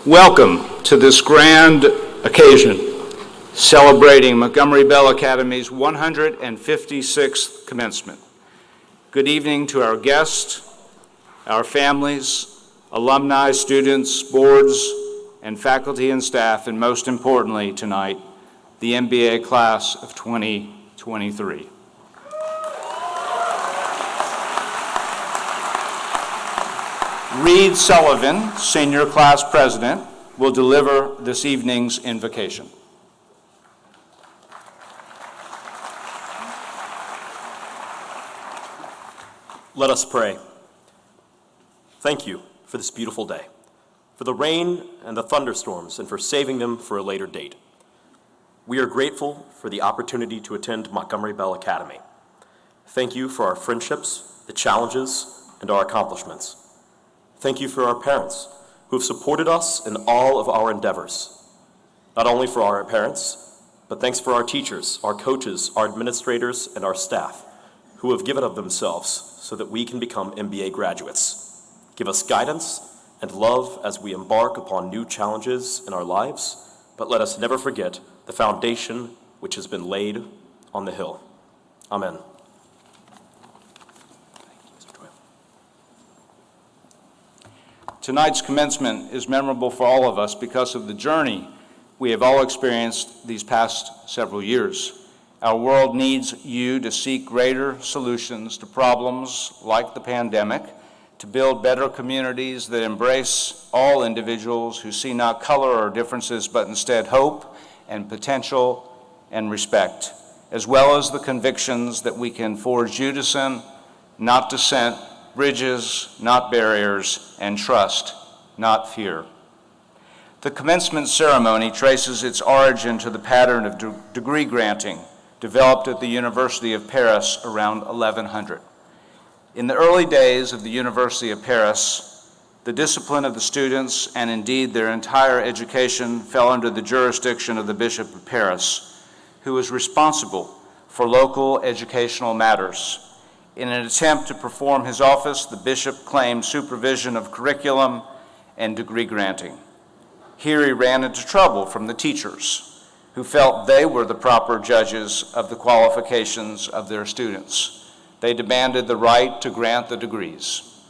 Welcome to this grand occasion celebrating Montgomery Bell Academy's 156th commencement. Good evening to our guests, our families, alumni, students, boards, and faculty and staff, and most importantly tonight, the MBA class of 2023. Reed Sullivan, Senior Class President, will deliver this evening's invocation. Let us pray. Thank you for this beautiful day, for the rain and the thunderstorms, and for saving them for a later date. We are grateful for the opportunity to attend Montgomery Bell Academy. Thank you for our friendships, the challenges, and our accomplishments. Thank you for our parents who have supported us in all of our endeavors. Not only for our parents, but thanks for our teachers, our coaches, our administrators, and our staff who have given of themselves so that we can become MBA graduates. Give us guidance and love as we embark upon new challenges in our lives, but let us never forget the foundation which has been laid on the hill. Amen. Tonight's commencement is memorable for all of us because of the journey we have all experienced these past several years. Our world needs you to seek greater solutions to problems like the pandemic, to build better communities that embrace all individuals who see not color or differences, but instead hope and potential and respect, as well as the convictions that we can forge unison, not dissent, bridges, not barriers, and trust, not fear. The commencement ceremony traces its origin to the pattern of degree granting developed at the University of Paris around 1100. In the early days of the University of Paris, the discipline of the students, and indeed their entire education, fell under the jurisdiction of the Bishop of Paris, who was responsible for local educational matters. In an attempt to perform his office, the bishop claimed supervision of curriculum and degree granting. Here he ran into trouble from the teachers, who felt they were the proper judges of the qualifications of their students. They demanded the right to grant the degrees.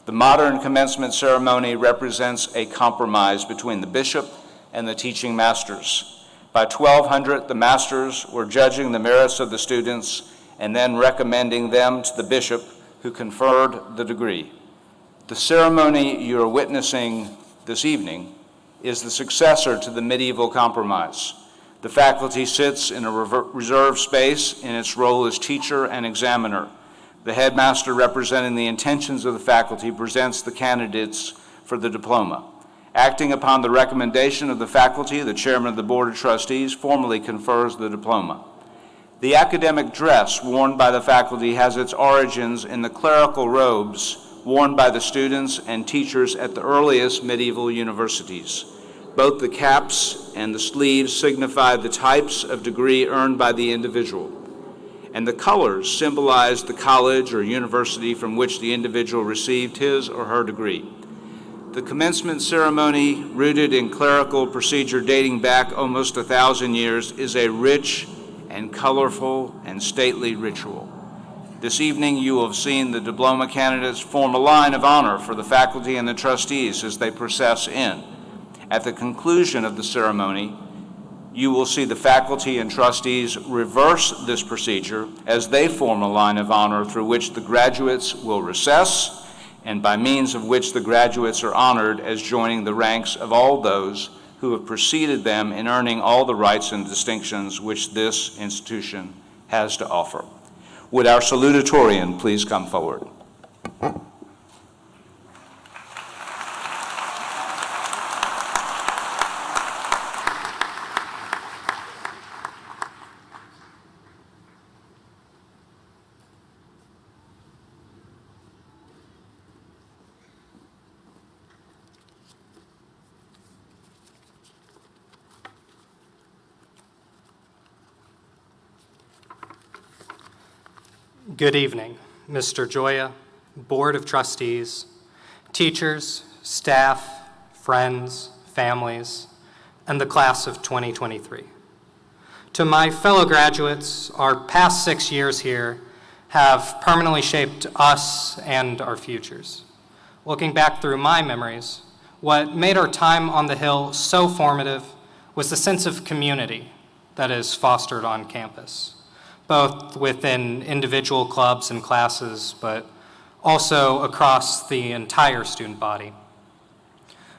The modern commencement ceremony represents a compromise between the bishop and the teaching masters. By 1200, the masters were judging the merits of the students and then recommending them to the bishop, who conferred the degree. The ceremony you are witnessing this evening is the successor to the medieval compromise. The faculty sits in a reserved space in its role as teacher and examiner. The headmaster, representing the intentions of the faculty, presents the candidates for the diploma. Acting upon the recommendation of the faculty, the chairman of the Board of Trustees formally confers the diploma. The academic dress worn by the faculty has its origins in the clerical robes worn by the students and teachers at the earliest medieval universities. Both the caps and the sleeves signify the types of degree earned by the individual, and the colors symbolize the college or university from which the individual received his or her degree. The commencement ceremony, rooted in clerical procedure dating back almost 1,000 years, is a rich and colorful and stately ritual. This evening you will have seen the diploma candidates form a line of honor for the faculty and the trustees as they process in. At the conclusion of the ceremony, you will see the faculty and trustees reverse this procedure as they form a line of honor through which the graduates will recess, and by means of which the graduates are honored as joining the ranks of all those who have preceded them in earning all the rights and distinctions which this institution has to offer. Would our salutatorian please come forward? Good evening, Mr. Gioia, Board of Trustees, teachers, staff, friends, families, and the class of 2023. To my fellow graduates, our past 6 years here have permanently shaped us and our futures. Looking back through my memories, what made our time on the Hill so formative was the sense of community that is fostered on campus, both within individual clubs and classes, but also across the entire student body.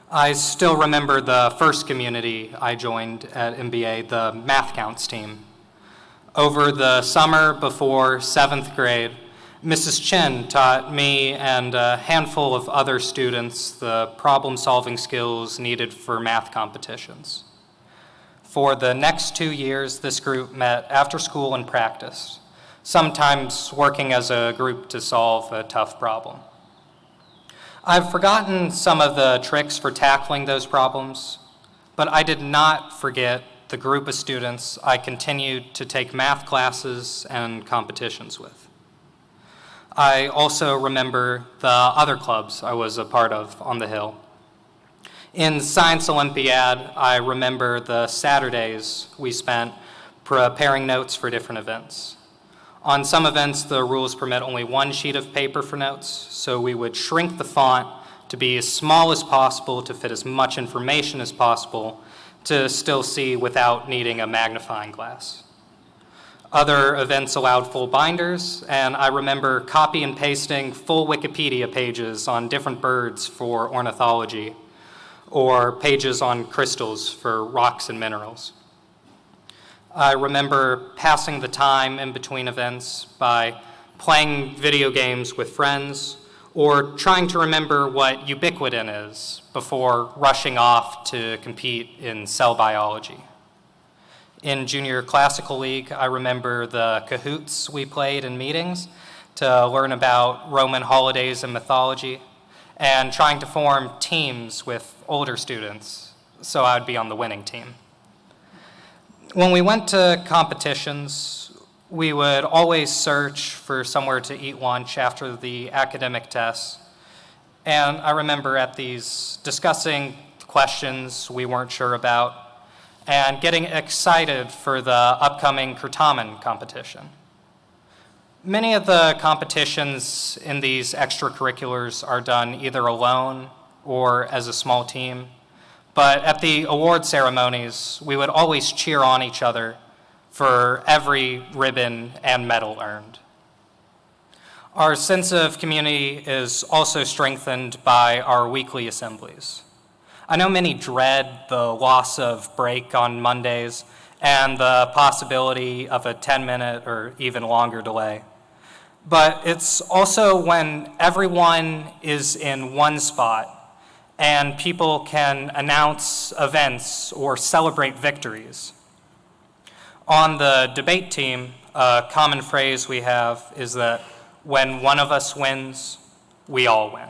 I still remember the first community I joined at MBA, the Math Counts team. Over the summer before 7th grade, Mrs. Chen taught me and a handful of other students the problem-solving skills needed for math competitions. For the next 2 years, this group met after school and practiced, sometimes working as a group to solve a tough problem. I've forgotten some of the tricks for tackling those problems, but I did not forget the group of students I continued to take math classes and competitions with. I also remember the other clubs I was a part of on the Hill. In Science Olympiad, I remember the Saturdays we spent preparing notes for different events. On some events, the rules permit only one sheet of paper for notes, so we would shrink the font to be as small as possible to fit as much information as possible to still see without needing a magnifying glass. Other events allowed full binders, and I remember copy and pasting full Wikipedia pages on different birds for ornithology, or pages on crystals for rocks and minerals. I remember passing the time in between events by playing video games with friends or trying to remember what ubiquitin is before rushing off to compete in cell biology. In Junior Classical League, I remember the cahoots we played in meetings to learn about Roman holidays and mythology, and trying to form teams with older students so I would be on the winning team. When we went to competitions, we would always search for somewhere to eat lunch after the academic tests. And I remember at these discussing questions we weren't sure about and getting excited for the upcoming Kurtamen competition. Many of the competitions in these extracurriculars are done either alone or as a small team. But at the award ceremonies, we would always cheer on each other for every ribbon and medal earned. Our sense of community is also strengthened by our weekly assemblies. I know many dread the loss of break on Mondays and the possibility of a 10-minute or even longer delay. But it's also when everyone is in one spot and people can announce events or celebrate victories. On the debate team, a common phrase we have is that when one of us wins, we all win.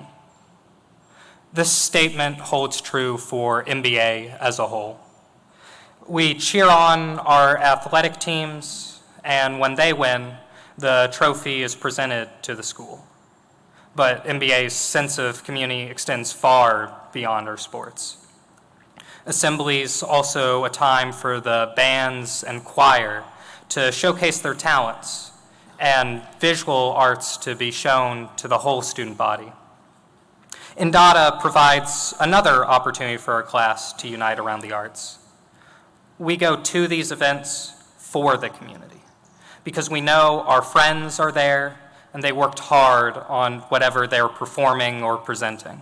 This statement holds true for MBA as a whole. We cheer on our athletic teams, and when they win, the trophy is presented to the school. But MBA's sense of community extends far beyond our sports. Assemblies also a time for the bands and choir to showcase their talents and visual arts to be shown to the whole student body. Indata provides another opportunity for our class to unite around the arts. We go to these events for the community because we know our friends are there and they worked hard on whatever they're performing or presenting.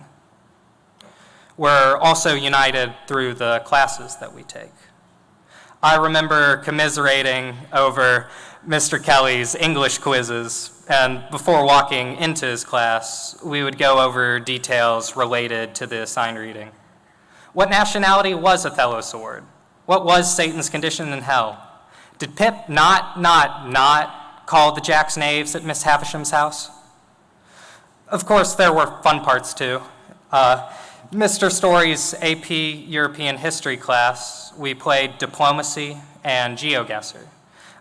We're also united through the classes that we take. I remember commiserating over Mr. Kelly's English quizzes, and before walking into his class, we would go over details related to the assigned reading. What nationality was Othello's sword? What was Satan's condition in hell? Did Pip not call the jacks knaves at Miss Havisham's house? Of course, there were fun parts too. Mr. Story's AP European History class, we played diplomacy and GeoGuessr,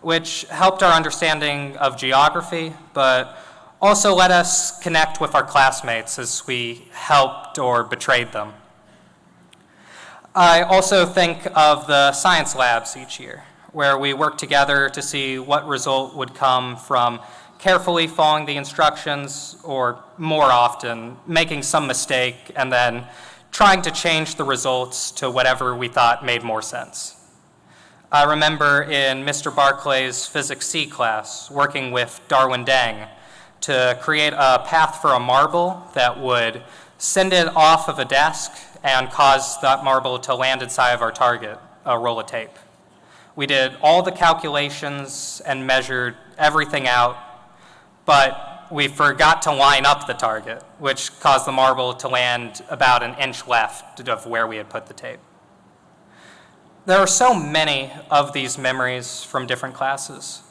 which helped our understanding of geography, but also let us connect with our classmates as we helped or betrayed them. I also think of the science labs each year, where we work together to see what result would come from carefully following the instructions, or more often, making some mistake and then trying to change the results to whatever we thought made more sense. I remember in Mr. Barclay's Physics C class working with Darwin Deng to create a path for a marble that would send it off of a desk and cause that marble to land inside of our target, a roll of tape. We did all the calculations and measured everything out, but we forgot to line up the target, which caused the marble to land about an inch left of where we had put the tape. There are so many of these memories from different classes.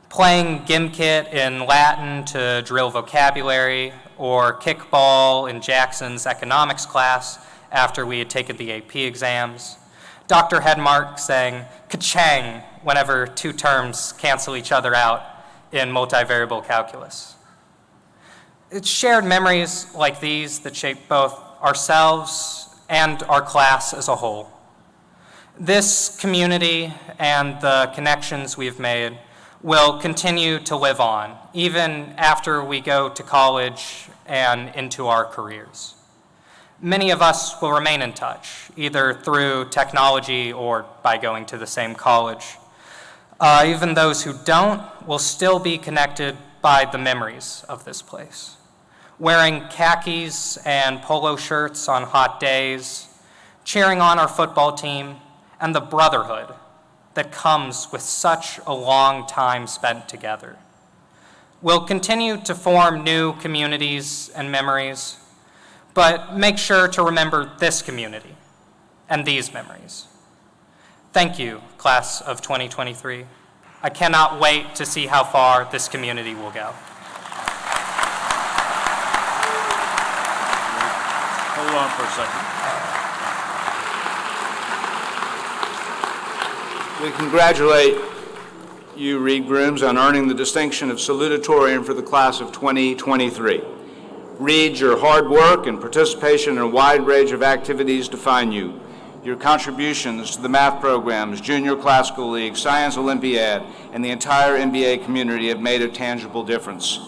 Playing Gimkit in Latin to drill vocabulary, or kickball in Jackson's economics class after we had taken the AP exams. Dr. Hedmark saying ka-chang whenever two terms cancel each other out in multivariable calculus. It's shared memories like these that shape both ourselves and our class as a whole. This community and the connections we've made will continue to live on, even after we go to college and into our careers. Many of us will remain in touch, either through technology or by going to the same college. Even those who don't will still be connected by the memories of this place. Wearing khakis and polo shirts on hot days, cheering on our football team, and the brotherhood that comes with such a long time spent together. We'll continue to form new communities and memories, but make sure to remember this community and these memories. Thank you, class of 2023. I cannot wait to see how far this community will go. Hold on for a second. We congratulate you, Reed Grooms, on earning the distinction of salutatorian for the class of 2023. Reed, your hard work and participation in a wide range of activities define you. Your contributions to the math programs, Junior Classical League, Science Olympiad, and the entire MBA community have made a tangible difference.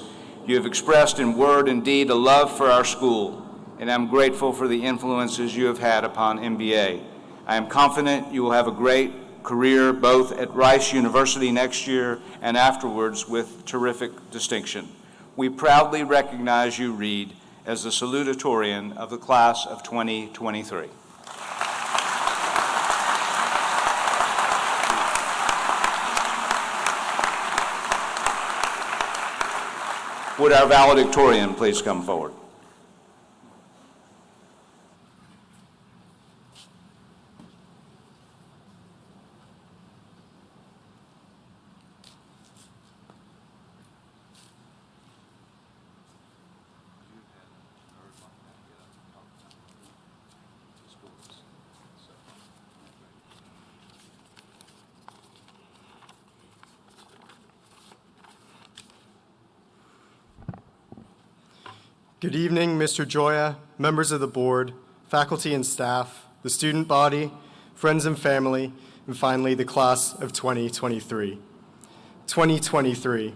You have expressed in word and deed a love for our school, and I'm grateful for the influences you have had upon MBA. I am confident you will have a great career both at Rice University next year and afterwards with terrific distinction. We proudly recognize you, Reed, as the salutatorian of the class of 2023. Would our valedictorian please come forward? Good evening, Mr. Gioia, members of the board, faculty and staff, the student body, friends and family, and finally the class of 2023. 2023.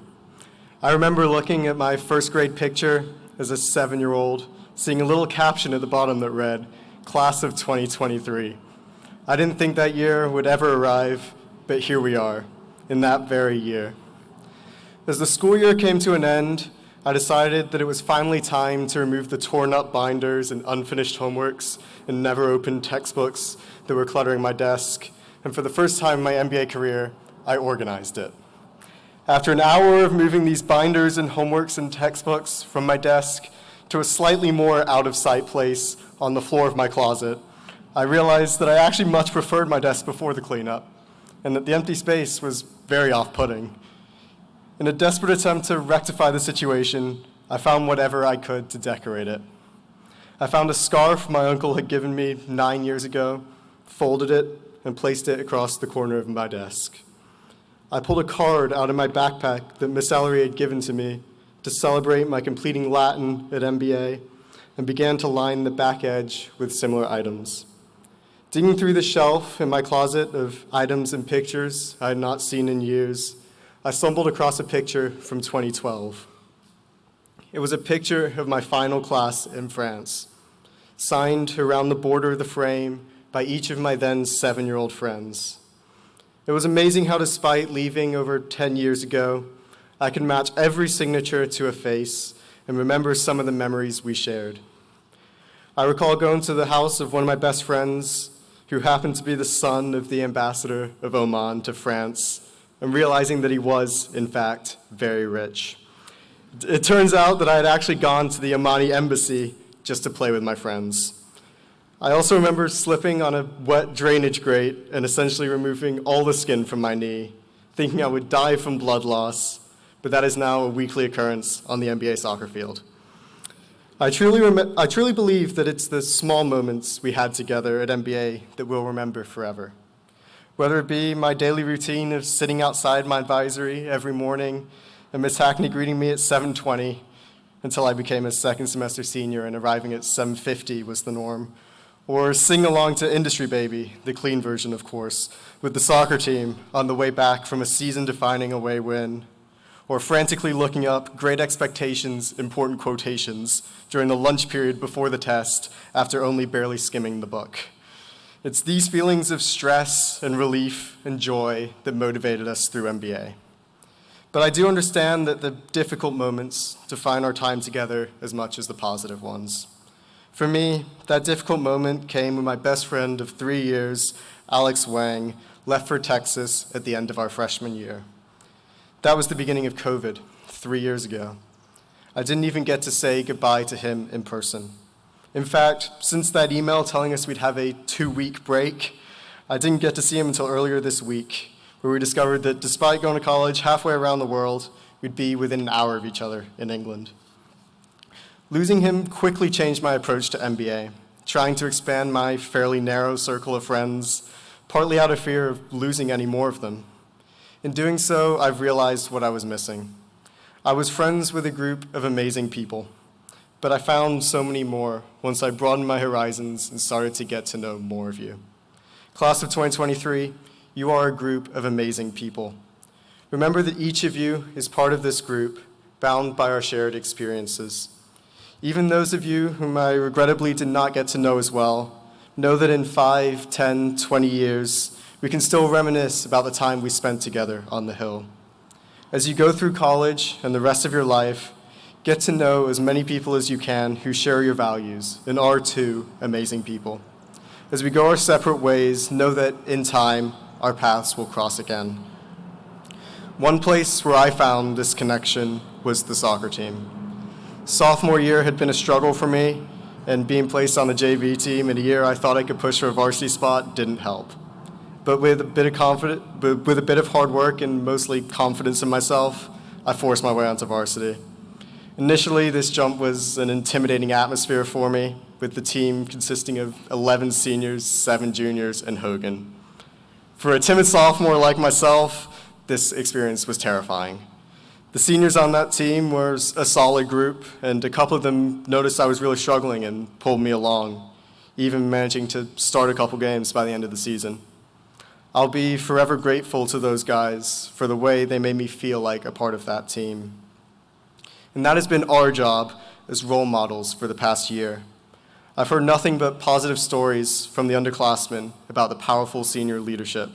I remember looking at my first grade picture as a 7-year-old, seeing a little caption at the bottom that read, Class of 2023. I didn't think that year would ever arrive, but here we are, in that very year. As the school year came to an end, I decided that it was finally time to remove the torn-up binders and unfinished homeworks and never-opened textbooks that were cluttering my desk, and for the first time in my MBA career, I organized it. After an hour of moving these binders and homeworks and textbooks from my desk to a slightly more out-of-sight place on the floor of my closet, I realized that I actually much preferred my desk before the cleanup, and that the empty space was very off-putting. In a desperate attempt to rectify the situation, I found whatever I could to decorate it. I found a scarf my uncle had given me 9 years ago, folded it, and placed it across the corner of my desk. I pulled a card out of my backpack that Miss Ellery had given to me to celebrate my completing Latin at MBA, and began to line the back edge with similar items. Digging through the shelf in my closet of items and pictures I had not seen in years, I stumbled across a picture from 2012. It was a picture of my final class in France, signed around the border of the frame by each of my then 7-year-old friends. It was amazing how, despite leaving over 10 years ago, I could match every signature to a face and remember some of the memories we shared. I recall going to the house of one of my best friends, who happened to be the son of the ambassador of Oman to France, and realizing that he was, in fact, very rich. It turns out that I had actually gone to the Omani embassy just to play with my friends. I also remember slipping on a wet drainage grate and essentially removing all the skin from my knee, thinking I would die from blood loss, but that is now a weekly occurrence on the MBA soccer field. I truly believe that it's the small moments we had together at MBA that we'll remember forever. Whether it be my daily routine of sitting outside my advisory every morning and Miss Hackney greeting me at 7:20 until I became a second semester senior and arriving at 7:50 was the norm, or sing along to Industry Baby, the clean version of course, with the soccer team on the way back from a season-defining away win, or frantically looking up Great Expectations important quotations during the lunch period before the test after only barely skimming the book. It's these feelings of stress and relief and joy that motivated us through MBA. But I do understand that the difficult moments define our time together as much as the positive ones. For me, that difficult moment came when my best friend of 3 years, Alex Wang, left for Texas at the end of our freshman year. That was the beginning of COVID, 3 years ago. I didn't even get to say goodbye to him in person. In fact, since that email telling us we'd have a 2-week break, I didn't get to see him until earlier this week, where we discovered that despite going to college halfway around the world, we'd be within an hour of each other in England. Losing him quickly changed my approach to MBA, trying to expand my fairly narrow circle of friends, partly out of fear of losing any more of them. In doing so, I've realized what I was missing. I was friends with a group of amazing people, but I found so many more once I broadened my horizons and started to get to know more of you. Class of 2023, you are a group of amazing people. Remember that each of you is part of this group, bound by our shared experiences. Even those of you whom I regrettably did not get to know as well, know that in 5, 10, 20 years, we can still reminisce about the time we spent together on the Hill. As you go through college and the rest of your life, get to know as many people as you can who share your values and are too amazing people. As we go our separate ways, know that in time, our paths will cross again. One place where I found this connection was the soccer team. Sophomore year had been a struggle for me, and being placed on the JV team in a year I thought I could push for a varsity spot didn't help. But with a bit of hard work and mostly confidence in myself, I forced my way onto varsity. Initially, this jump was an intimidating atmosphere for me, with the team consisting of 11 seniors, 7 juniors, and Hogan. For a timid sophomore like myself, this experience was terrifying. The seniors on that team were a solid group, and a couple of them noticed I was really struggling and pulled me along, even managing to start a couple games by the end of the season. I'll be forever grateful to those guys for the way they made me feel like a part of that team. And that has been our job as role models for the past year. I've heard nothing but positive stories from the underclassmen about the powerful senior leadership.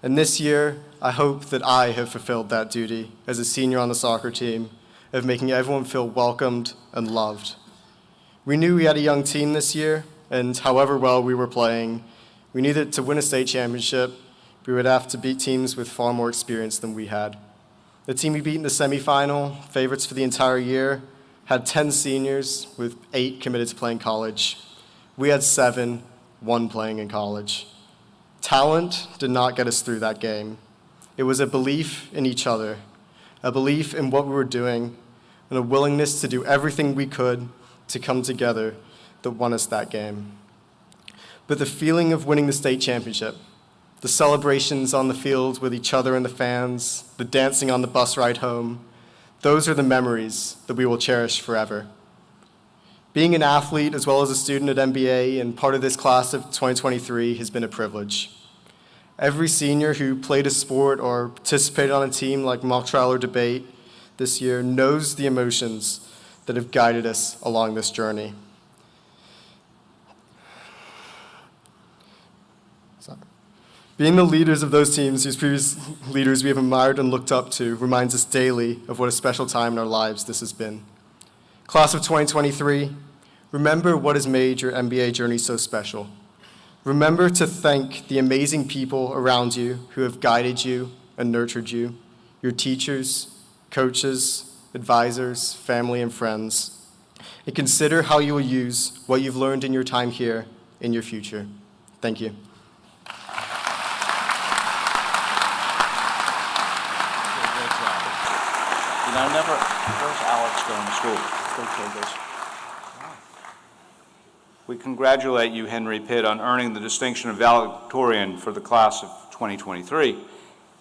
And this year, I hope that I have fulfilled that duty as a senior on the soccer team of making everyone feel welcomed and loved. We knew we had a young team this year, and however well we were playing, we knew that to win a state championship, we would have to beat teams with far more experience than we had. The team we beat in the semifinal, favorites for the entire year, had 10 seniors with 8 committed to playing college. We had 7, 1 playing in college. Talent did not get us through that game. It was a belief in each other, a belief in what we were doing, and a willingness to do everything we could to come together that won us that game. But the feeling of winning the state championship, the celebrations on the field with each other and the fans, the dancing on the bus ride home, those are the memories that we will cherish forever. Being an athlete as well as a student at MBA and part of this class of 2023 has been a privilege. Every senior who played a sport or participated on a team like mock trial or debate this year knows the emotions that have guided us along this journey. Being the leaders of those teams whose previous leaders we have admired and looked up to reminds us daily of what a special time in our lives this has been. Class of 2023, remember what has made your MBA journey so special. Remember to thank the amazing people around you who have guided you and nurtured you, your teachers, coaches, advisors, family, and friends. And consider how you will use what you've learned in your time here in your future. Thank you. Where's Alex going to school? We congratulate you, Henry Pitt, on earning the distinction of valedictorian for the class of 2023.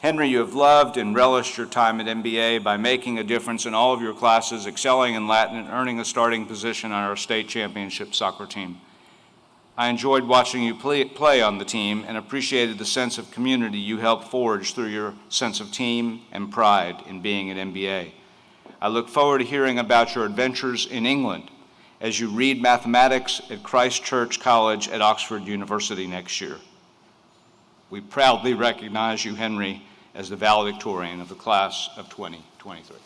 Henry, you have loved and relished your time at MBA by making a difference in all of your classes, excelling in Latin, and earning a starting position on our state championship soccer team. I enjoyed watching you play on the team and appreciated the sense of community you helped forge through your sense of team and pride in being at MBA. I look forward to hearing about your adventures in England as you read mathematics at Christ Church College at Oxford University next year. We proudly recognize you, Henry, as the valedictorian of the class of 2023.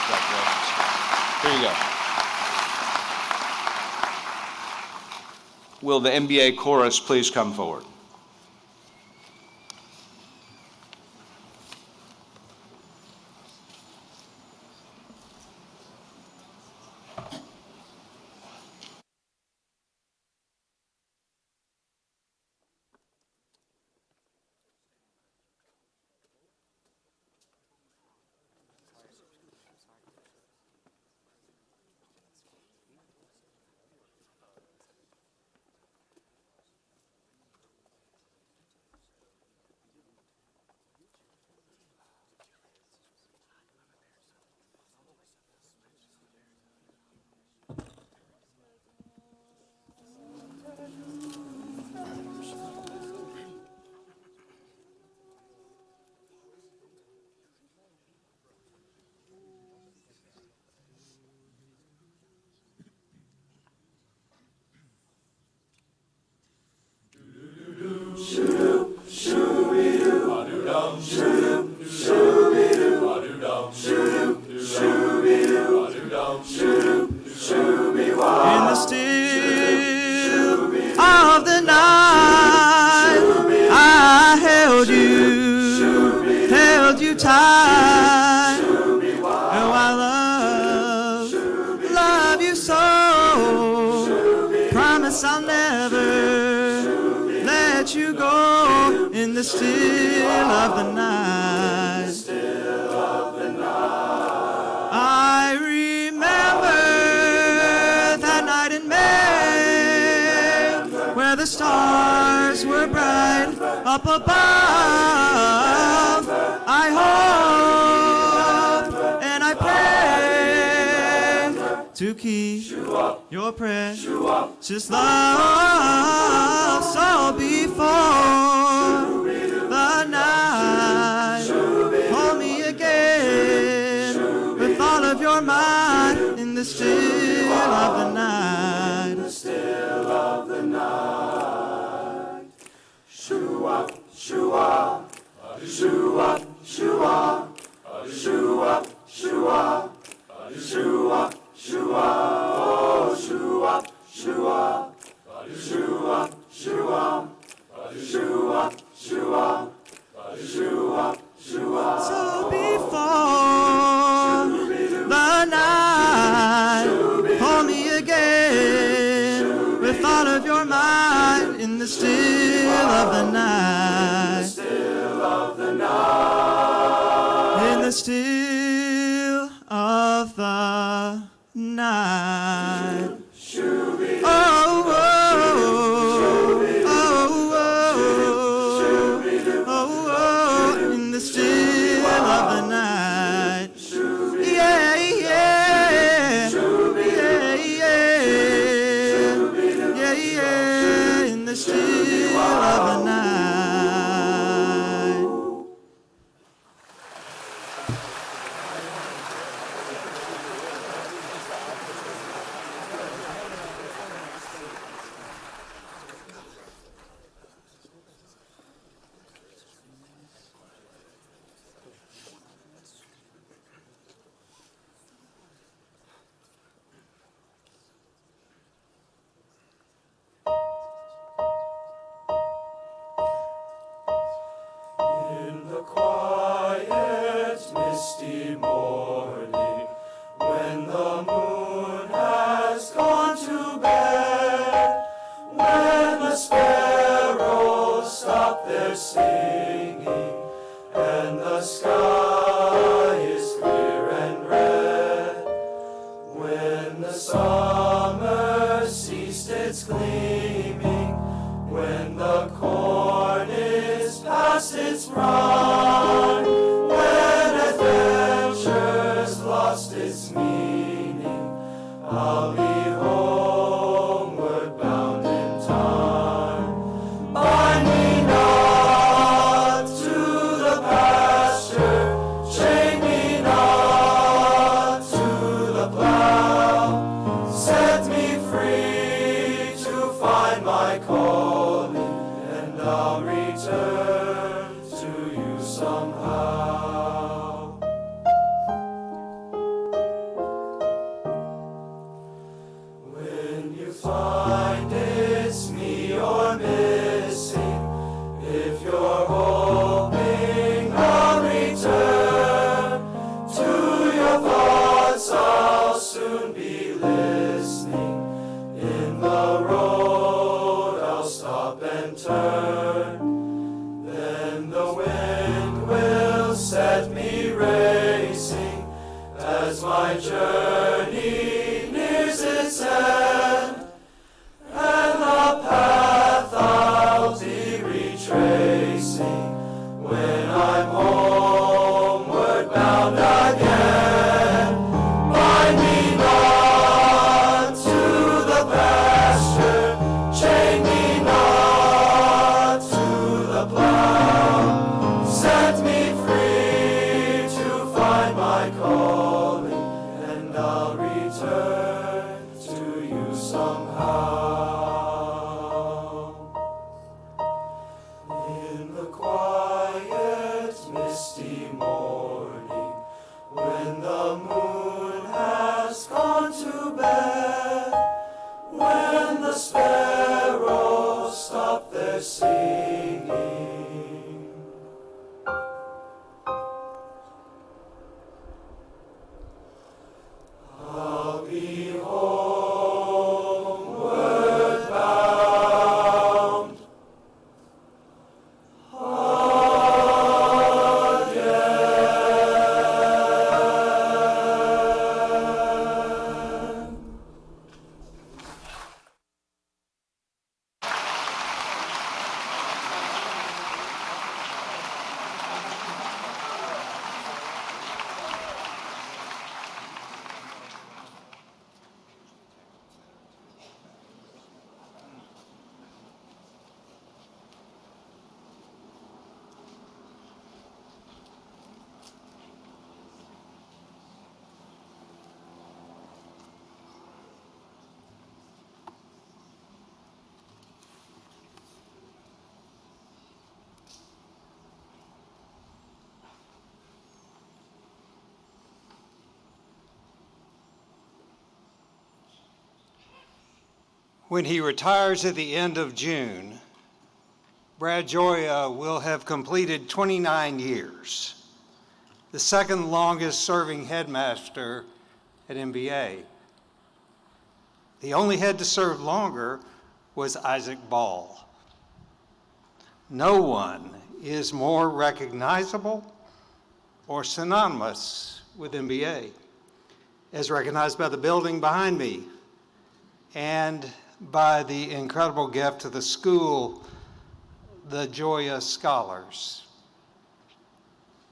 Congratulations. Here you go. Will the MBA chorus please come forward? In the still of the night, I held you tight. Oh, I love you so. Promise I'll never let you go. In the still of the night, I remember that night in May, where the stars were bright up above. I hope and I pray to keep your precious love so before the night. Hold me again with all of your might in the still of the night. In the still of the night. Shoo-ah, shoo-ah, shoo-ah, shoo-ah, shoo-ah, shoo-ah, shoo-ah, shoo-ah, oh, shoo-ah, shoo-ah, shoo-ah, shoo-ah, shoo-ah, shoo-ah, shoo-ah, shoo-ah. So before the night, hold me again with all of your might in the still of the night. In the still of the night. Oh, oh, oh, oh, oh, in the still of the night. misty morning, when the moon has gone to bed, when the sparrows stop their singing, and the sky is clear and red, when the summer ceased its gleaming, when the corn is past its prime, when adventure's lost its meaning, I'll be homeward bound in time. Bind me not to the pasture, chain me not to the plow, set me free to find my calling, and I'll return to you somehow. When you find it's me you're missing, if you're hoping I'll return to your thoughts, I'll soon be listening. In the road I'll stop and turn, then the wind will set me racing as my journey nears its end, and the path I'll be retracing when I'm homeward bound again. Bind me not to the pasture, chain me not to the plow, set me free to find my calling, and I'll return to you somehow. In the quiet, misty morning, when the moon has gone to bed, when the sparrows stop their singing, I'll be homeward bound again. When he retires at the end of June, Brad Gioia will have completed 29 years, the second longest serving headmaster at MBA. The only head to serve longer was Isaac Ball. No one is more recognizable or synonymous with MBA, as recognized by the building behind me and by the incredible gift to the school, the Gioia Scholars.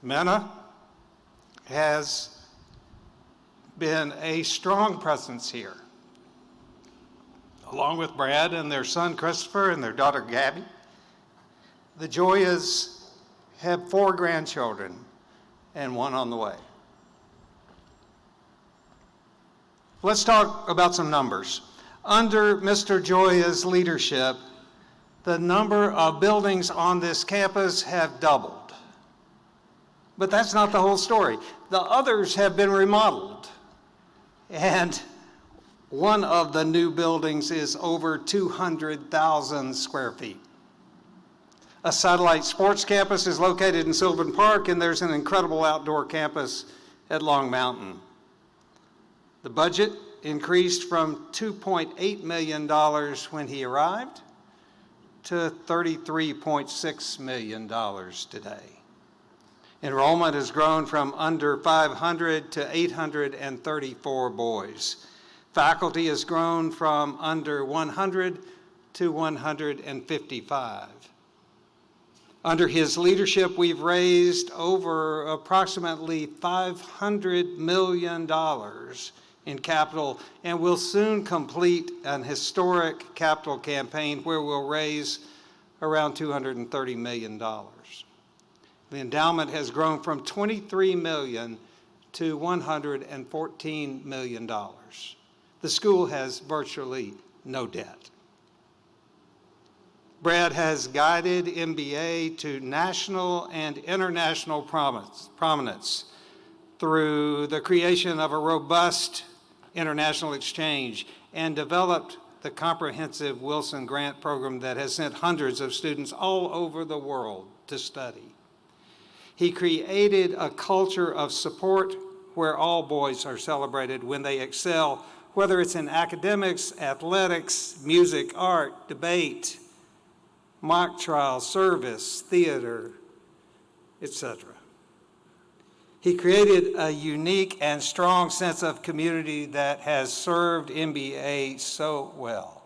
Mena has been a strong presence here, along with Brad and their son Christopher and their daughter Gabby. The Gioias have 4 grandchildren and 1 on the way. Let's talk about some numbers. Under Mr. Gioia's leadership, the number of buildings on this campus have doubled. But that's not the whole story. The others have been remodeled. And one of the new buildings is over 200,000 square feet. A satellite sports campus is located in Sylvan Park, and there's an incredible outdoor campus at Long Mountain. The budget increased from $2.8 million when he arrived to $33.6 million today. Enrollment has grown from under 500 to 834 boys. Faculty has grown from under 100 to 155. Under his leadership, we've raised over approximately $500 million in capital, and we'll soon complete an historic capital campaign where we'll raise around $230 million. The endowment has grown from $23 million to $114 million. The school has virtually no debt. Brad has guided MBA to national and international prominence through the creation of a robust international exchange and developed the comprehensive Wilson Grant Program that has sent hundreds of students all over the world to study. He created a culture of support where all boys are celebrated when they excel, whether it's in academics, athletics, music, art, debate, mock trial, service, theater, etc. He created a unique and strong sense of community that has served MBA so well.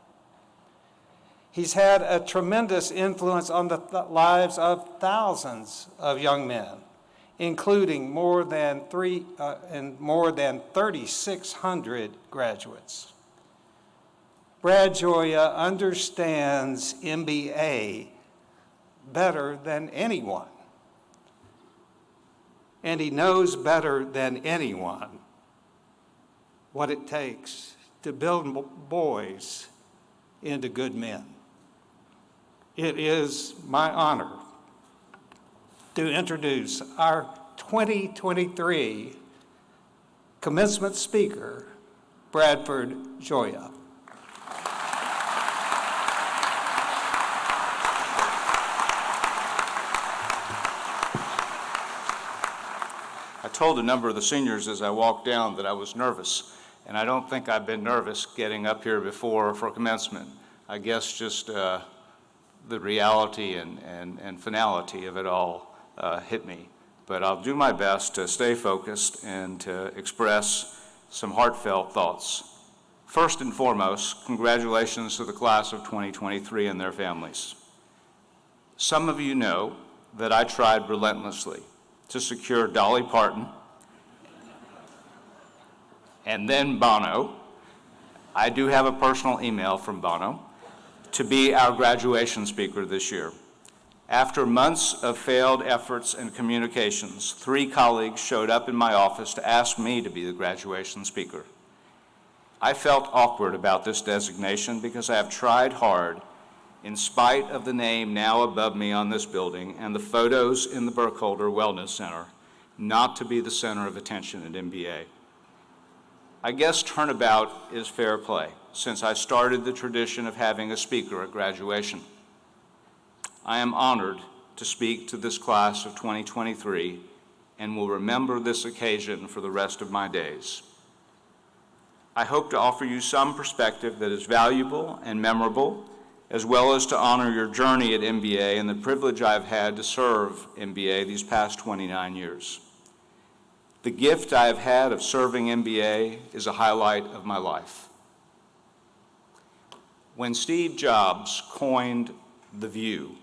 He's had a tremendous influence on the lives of thousands of young men, including more than 3,600 graduates. Brad Gioia understands MBA better than anyone, and he knows better than anyone what it takes to build boys into good men. It is my honor to introduce our 2023 commencement speaker, Bradford Gioia. I told a number of the seniors as I walked down that I was nervous, and I don't think I've been nervous getting up here before for commencement. I guess just the reality and finality of it all hit me. But I'll do my best to stay focused and to express some heartfelt thoughts. First and foremost, congratulations to the class of 2023 and their families. Some of you know that I tried relentlessly to secure Dolly Parton and then Bono. I do have a personal email from Bono to be our graduation speaker this year. After months of failed efforts and communications, 3 colleagues showed up in my office to ask me to be the graduation speaker. I felt awkward about this designation because I have tried hard, in spite of the name now above me on this building and the photos in the Burkholder Wellness Center, not to be the center of attention at MBA. I guess turnabout is fair play, since I started the tradition of having a speaker at graduation. I am honored to speak to this class of 2023 and will remember this occasion for the rest of my days. I hope to offer you some perspective that is valuable and memorable, as well as to honor your journey at MBA and the privilege I've had to serve MBA these past 29 years. The gift I have had of serving MBA is a highlight of my life. When Steve Jobs coined the view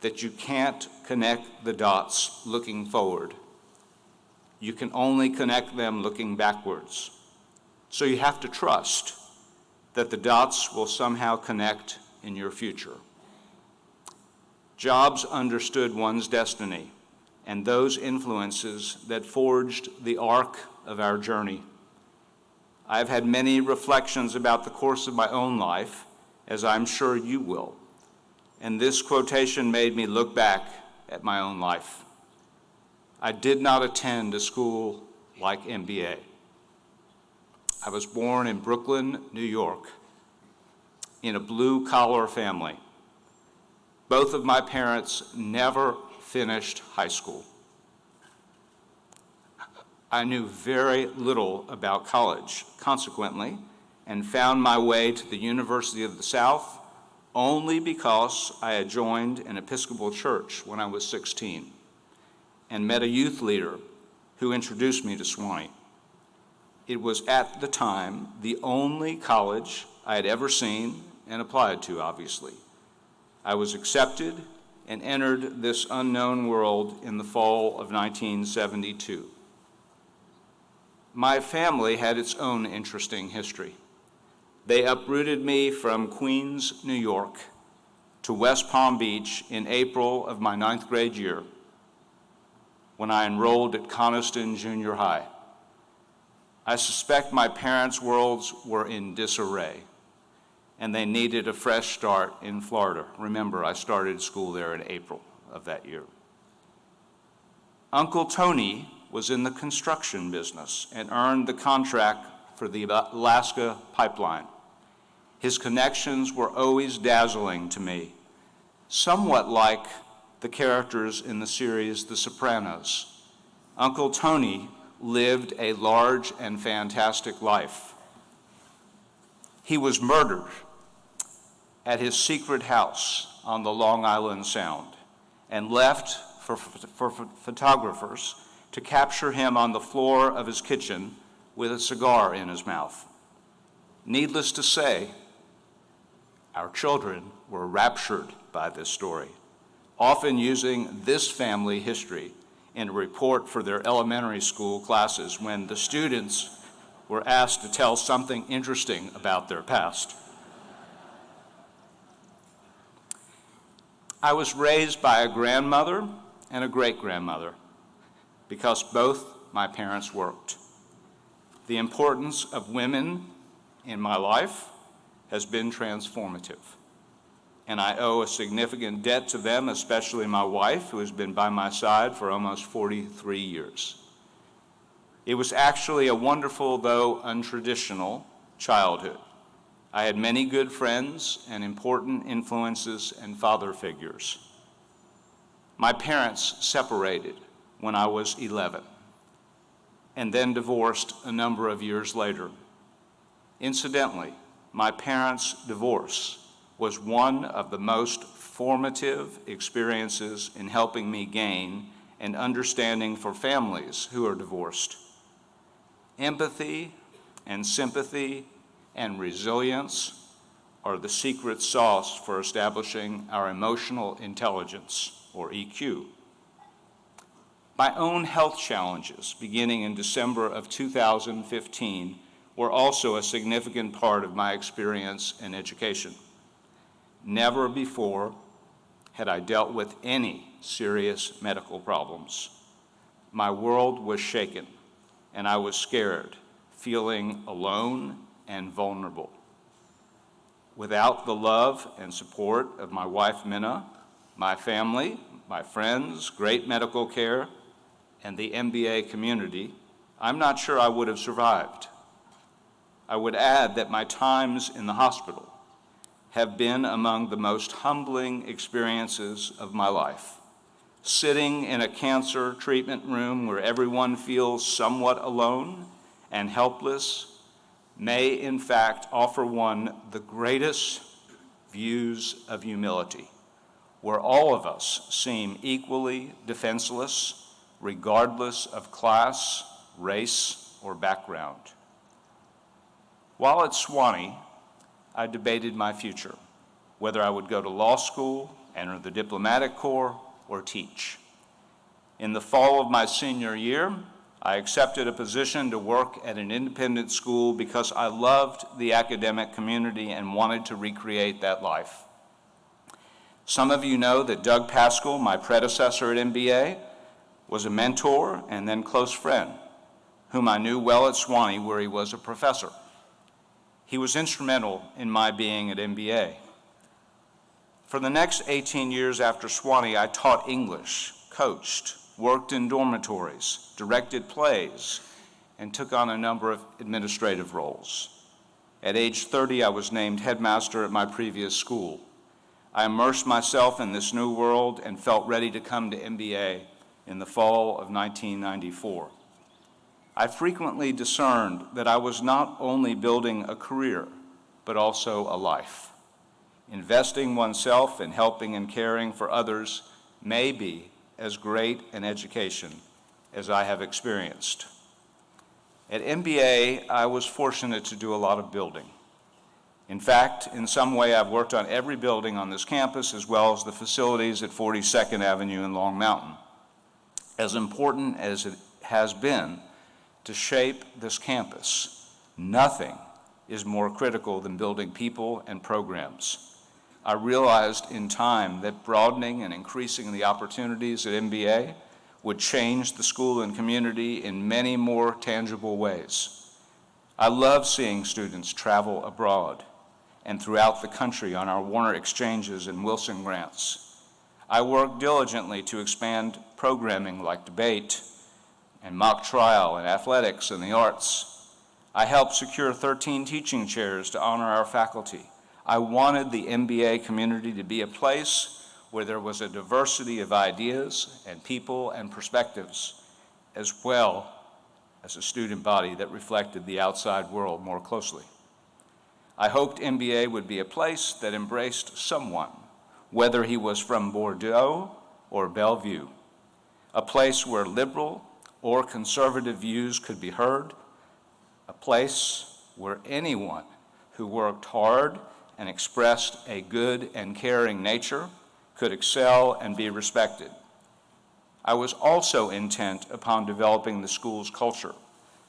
that you can't connect the dots looking forward, you can only connect them looking backwards. So you have to trust that the dots will somehow connect in your future. Jobs understood one's destiny and those influences that forged the arc of our journey. I've had many reflections about the course of my own life, as I'm sure you will, and this quotation made me look back at my own life. I did not attend a school like MBA. I was born in Brooklyn, New York, in a blue-collar family. Both of my parents never finished high school. I knew very little about college, consequently, and found my way to the University of the South only because I had joined an Episcopal church when I was 16 and met a youth leader who introduced me to Sewanee. It was at the time the only college I had ever seen and applied to, obviously. I was accepted and entered this unknown world in the fall of 1972. My family had its own interesting history. They uprooted me from Queens, New York, to West Palm Beach in April of my 9th grade year when I enrolled at Coniston Junior High. I suspect my parents' worlds were in disarray, and they needed a fresh start in Florida. Remember, I started school there in April of that year. Uncle Tony was in the construction business and earned the contract for the Alaska pipeline. His connections were always dazzling to me, somewhat like the characters in the series The Sopranos. Uncle Tony lived a large and fantastic life. He was murdered at his secret house on the Long Island Sound and left for photographers to capture him on the floor of his kitchen with a cigar in his mouth. Needless to say, our children were raptured by this story, often using this family history in a report for their elementary school classes when the students were asked to tell something interesting about their past. I was raised by a grandmother and a great-grandmother because both my parents worked. The importance of women in my life has been transformative, and I owe a significant debt to them, especially my wife, who has been by my side for almost 43 years. It was actually a wonderful, though untraditional, childhood. I had many good friends and important influences and father figures. My parents separated when I was 11 and then divorced a number of years later. Incidentally, my parents' divorce was one of the most formative experiences in helping me gain an understanding for families who are divorced. Empathy and sympathy and resilience are the secret sauce for establishing our emotional intelligence, or EQ. My own health challenges, beginning in December of 2015, were also a significant part of my experience and education. Never before had I dealt with any serious medical problems. My world was shaken, and I was scared, feeling alone and vulnerable. Without the love and support of my wife, Minna, my family, my friends, great medical care, and the MBA community, I'm not sure I would have survived. I would add that my times in the hospital have been among the most humbling experiences of my life. Sitting in a cancer treatment room where everyone feels somewhat alone and helpless may in fact offer one the greatest views of humility, where all of us seem equally defenseless, regardless of class, race, or background. While at Sewanee, I debated my future, whether I would go to law school, enter the diplomatic corps, or teach. In the fall of my senior year, I accepted a position to work at an independent school because I loved the academic community and wanted to recreate that life. Some of you know that Doug Pascal, my predecessor at MBA, was a mentor and then close friend, whom I knew well at Sewanee, where he was a professor. He was instrumental in my being at MBA. For the next 18 years after Sewanee, I taught English, coached, worked in dormitories, directed plays, and took on a number of administrative roles. At age 30, I was named headmaster at my previous school. I immersed myself in this new world and felt ready to come to MBA in the fall of 1994. I frequently discerned that I was not only building a career, but also a life. Investing oneself in helping and caring for others may be as great an education as I have experienced. At MBA, I was fortunate to do a lot of building. In fact, in some way, I've worked on every building on this campus as well as the facilities at 42nd Avenue in Long Mountain. As important as it has been to shape this campus, nothing is more critical than building people and programs. I realized in time that broadening and increasing the opportunities at MBA would change the school and community in many more tangible ways. I love seeing students travel abroad and throughout the country on our Warner Exchanges and Wilson grants. I work diligently to expand programming like debate and mock trial and athletics and the arts. I helped secure 13 teaching chairs to honor our faculty. I wanted the MBA community to be a place where there was a diversity of ideas and people and perspectives, as well as a student body that reflected the outside world more closely. I hoped MBA would be a place that embraced someone, whether he was from Bordeaux or Bellevue, a place where liberal or conservative views could be heard, a place where anyone who worked hard and expressed a good and caring nature could excel and be respected. I was also intent upon developing the school's culture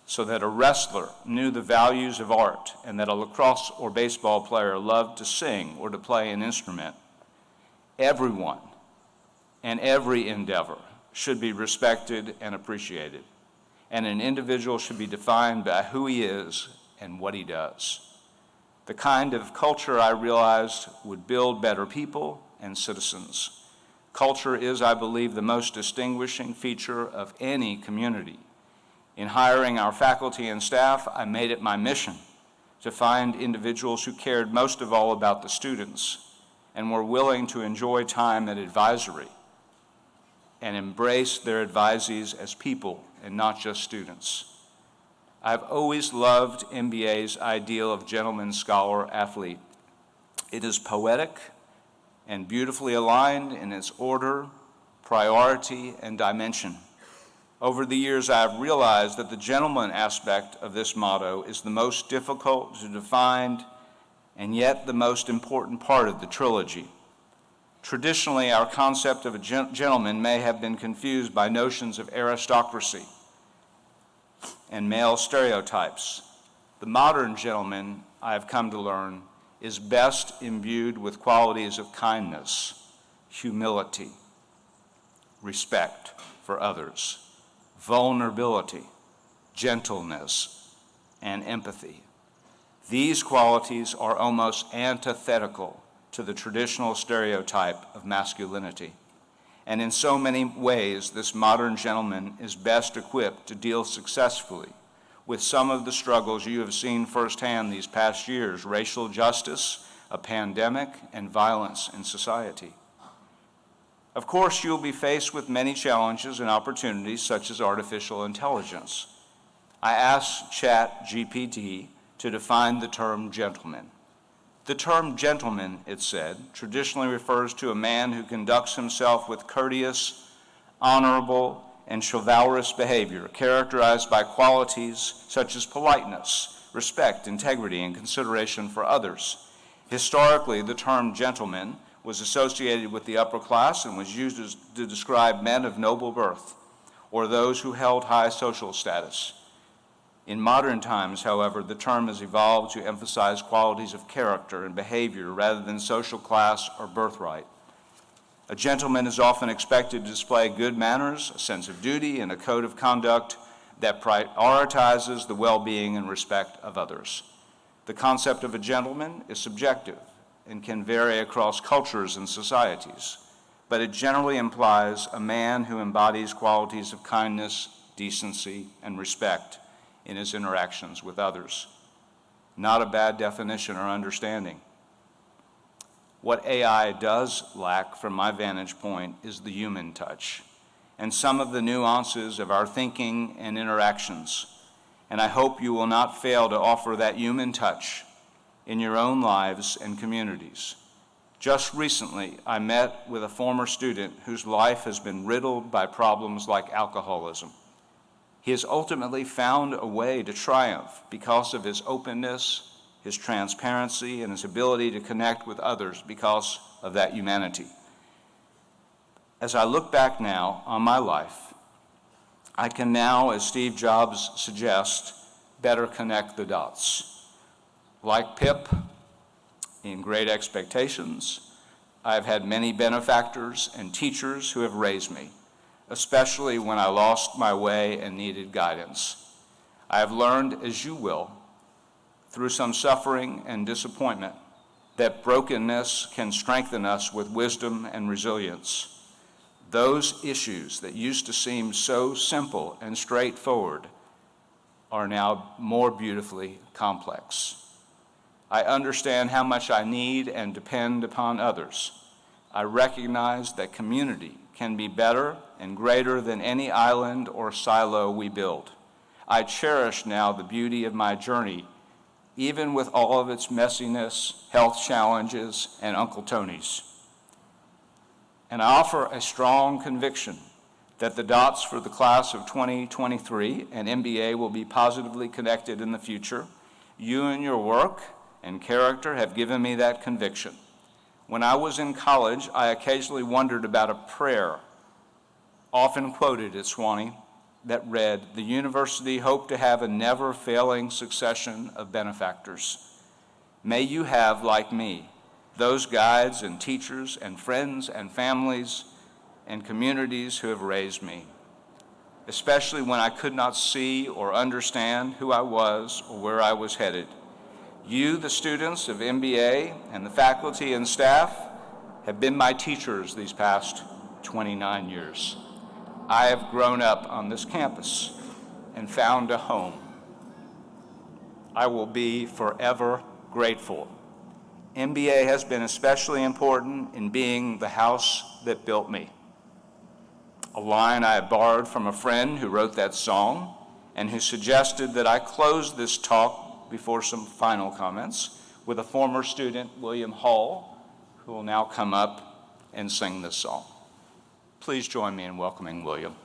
so that a wrestler knew the values of art and that a lacrosse or baseball player loved to sing or to play an instrument. Everyone and every endeavor should be respected and appreciated, and an individual should be defined by who he is and what he does. The kind of culture I realized would build better people and citizens. Culture is, I believe, the most distinguishing feature of any community. In hiring our faculty and staff, I made it my mission to find individuals who cared most of all about the students and were willing to enjoy time at advisory and embrace their advisees as people and not just students. I've always loved MBA's ideal of gentleman, scholar, athlete. It is poetic and beautifully aligned in its order, priority, and dimension. Over the years, I have realized that the gentleman aspect of this motto is the most difficult to define and yet the most important part of the trilogy. Traditionally, our concept of a gentleman may have been confused by notions of aristocracy and male stereotypes. The modern gentleman, I have come to learn, is best imbued with qualities of kindness, humility, respect for others, vulnerability, gentleness, and empathy. These qualities are almost antithetical to the traditional stereotype of masculinity. And in so many ways, this modern gentleman is best equipped to deal successfully with some of the struggles you have seen firsthand these past years: racial justice, a pandemic, and violence in society. Of course, you'll be faced with many challenges and opportunities, such as artificial intelligence. I asked ChatGPT to define the term gentleman. The term gentleman, it said, traditionally refers to a man who conducts himself with courteous, honorable, and chivalrous behavior, characterized by qualities such as politeness, respect, integrity, and consideration for others. Historically, the term gentleman was associated with the upper class and was used to describe men of noble birth or those who held high social status. In modern times, however, the term has evolved to emphasize qualities of character and behavior rather than social class or birthright. A gentleman is often expected to display good manners, a sense of duty, and a code of conduct that prioritizes the well-being and respect of others. The concept of a gentleman is subjective and can vary across cultures and societies, but it generally implies a man who embodies qualities of kindness, decency, and respect in his interactions with others. Not a bad definition or understanding. What AI does lack, from my vantage point, is the human touch and some of the nuances of our thinking and interactions. and I hope you will not fail to offer that human touch in your own lives and communities. Just recently, I met with a former student whose life has been riddled by problems like alcoholism. He has ultimately found a way to triumph because of his openness, his transparency, and his ability to connect with others because of that humanity. As I look back now on my life, I can now, as Steve Jobs suggests, better connect the dots. Like Pip in Great Expectations, I've had many benefactors and teachers who have raised me, especially when I lost my way and needed guidance. I have learned, as you will, through some suffering and disappointment, that brokenness can strengthen us with wisdom and resilience. Those issues that used to seem so simple and straightforward are now more beautifully complex. I understand how much I need and depend upon others. I recognize that community can be better and greater than any island or silo we build. I cherish now the beauty of my journey, even with all of its messiness, health challenges, and Uncle Tony's. And I offer a strong conviction that the dots for the class of 2023 and MBA will be positively connected in the future. You and your work and character have given me that conviction. When I was in college, I occasionally wondered about a prayer, often quoted at Sewanee, that read, "The university hoped to have a never-failing succession of benefactors. May you have, like me, those guides and teachers and friends and families and communities who have raised me, especially when I could not see or understand who I was or where I was headed. You, the students of MBA, and the faculty and staff have been my teachers these past 29 years. I have grown up on this campus and found a home. I will be forever grateful. MBA has been especially important in being the house that built me." A line I have borrowed from a friend who wrote that song and who suggested that I close this talk before some final comments with a former student, William Hall, who will now come up and sing this song. Please join me in welcoming William.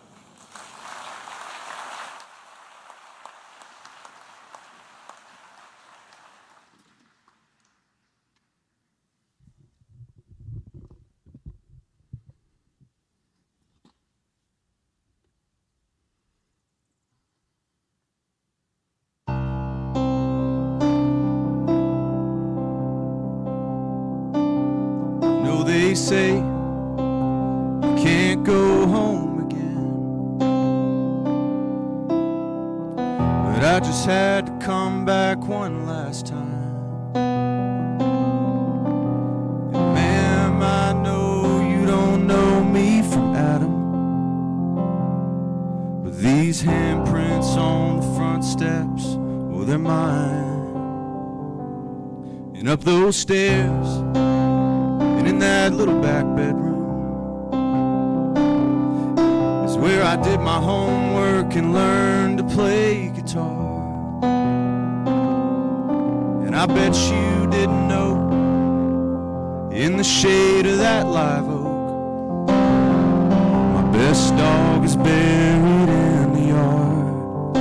No, they say you can't go home again, but I just had to come back one last time. And ma'am, I know you don't know me from Adam, but these handprints on the front steps, well, they're mine. And up those stairs and in that little back bedroom is where I did my homework and learned to play guitar. And I bet you didn't know, in the shade of that live oak, my best dog is buried in the yard.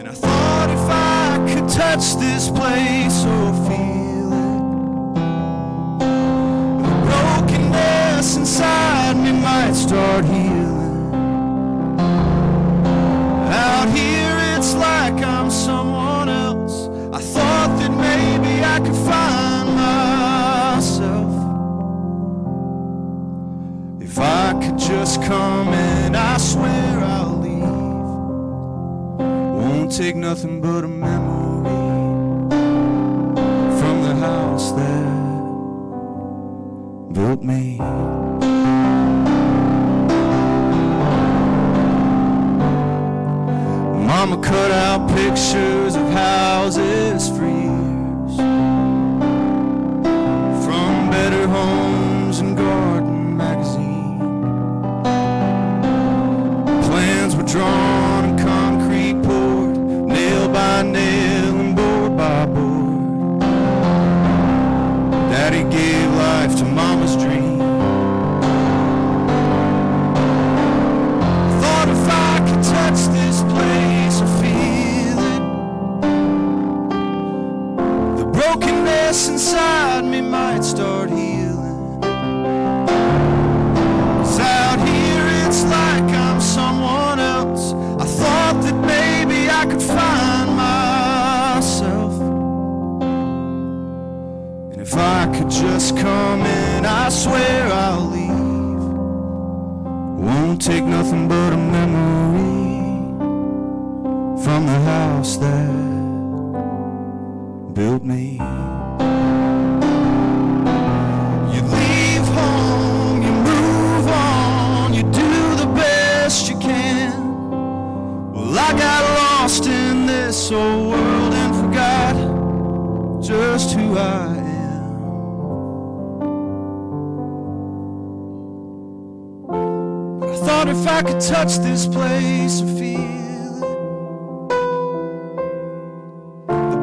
And I thought if I could touch this place or feel it, the brokenness inside me might start healing. Out here it's like I'm someone else. I thought that maybe I could find myself if I could just come, and I swear I'll leave. Won't take nothing but a memory from the house that built me. Mama cut out pictures of houses for years, from Better Homes and Garden magazine. Plans were drawn and I could find myself. And if I could just come in, I swear I'll leave. Won't take nothing but a memory from the house that built me. You leave home, you move on, you do the best you can. Well, I got lost in this old world and forgot just who I am. But I thought if I could touch this place and feel it,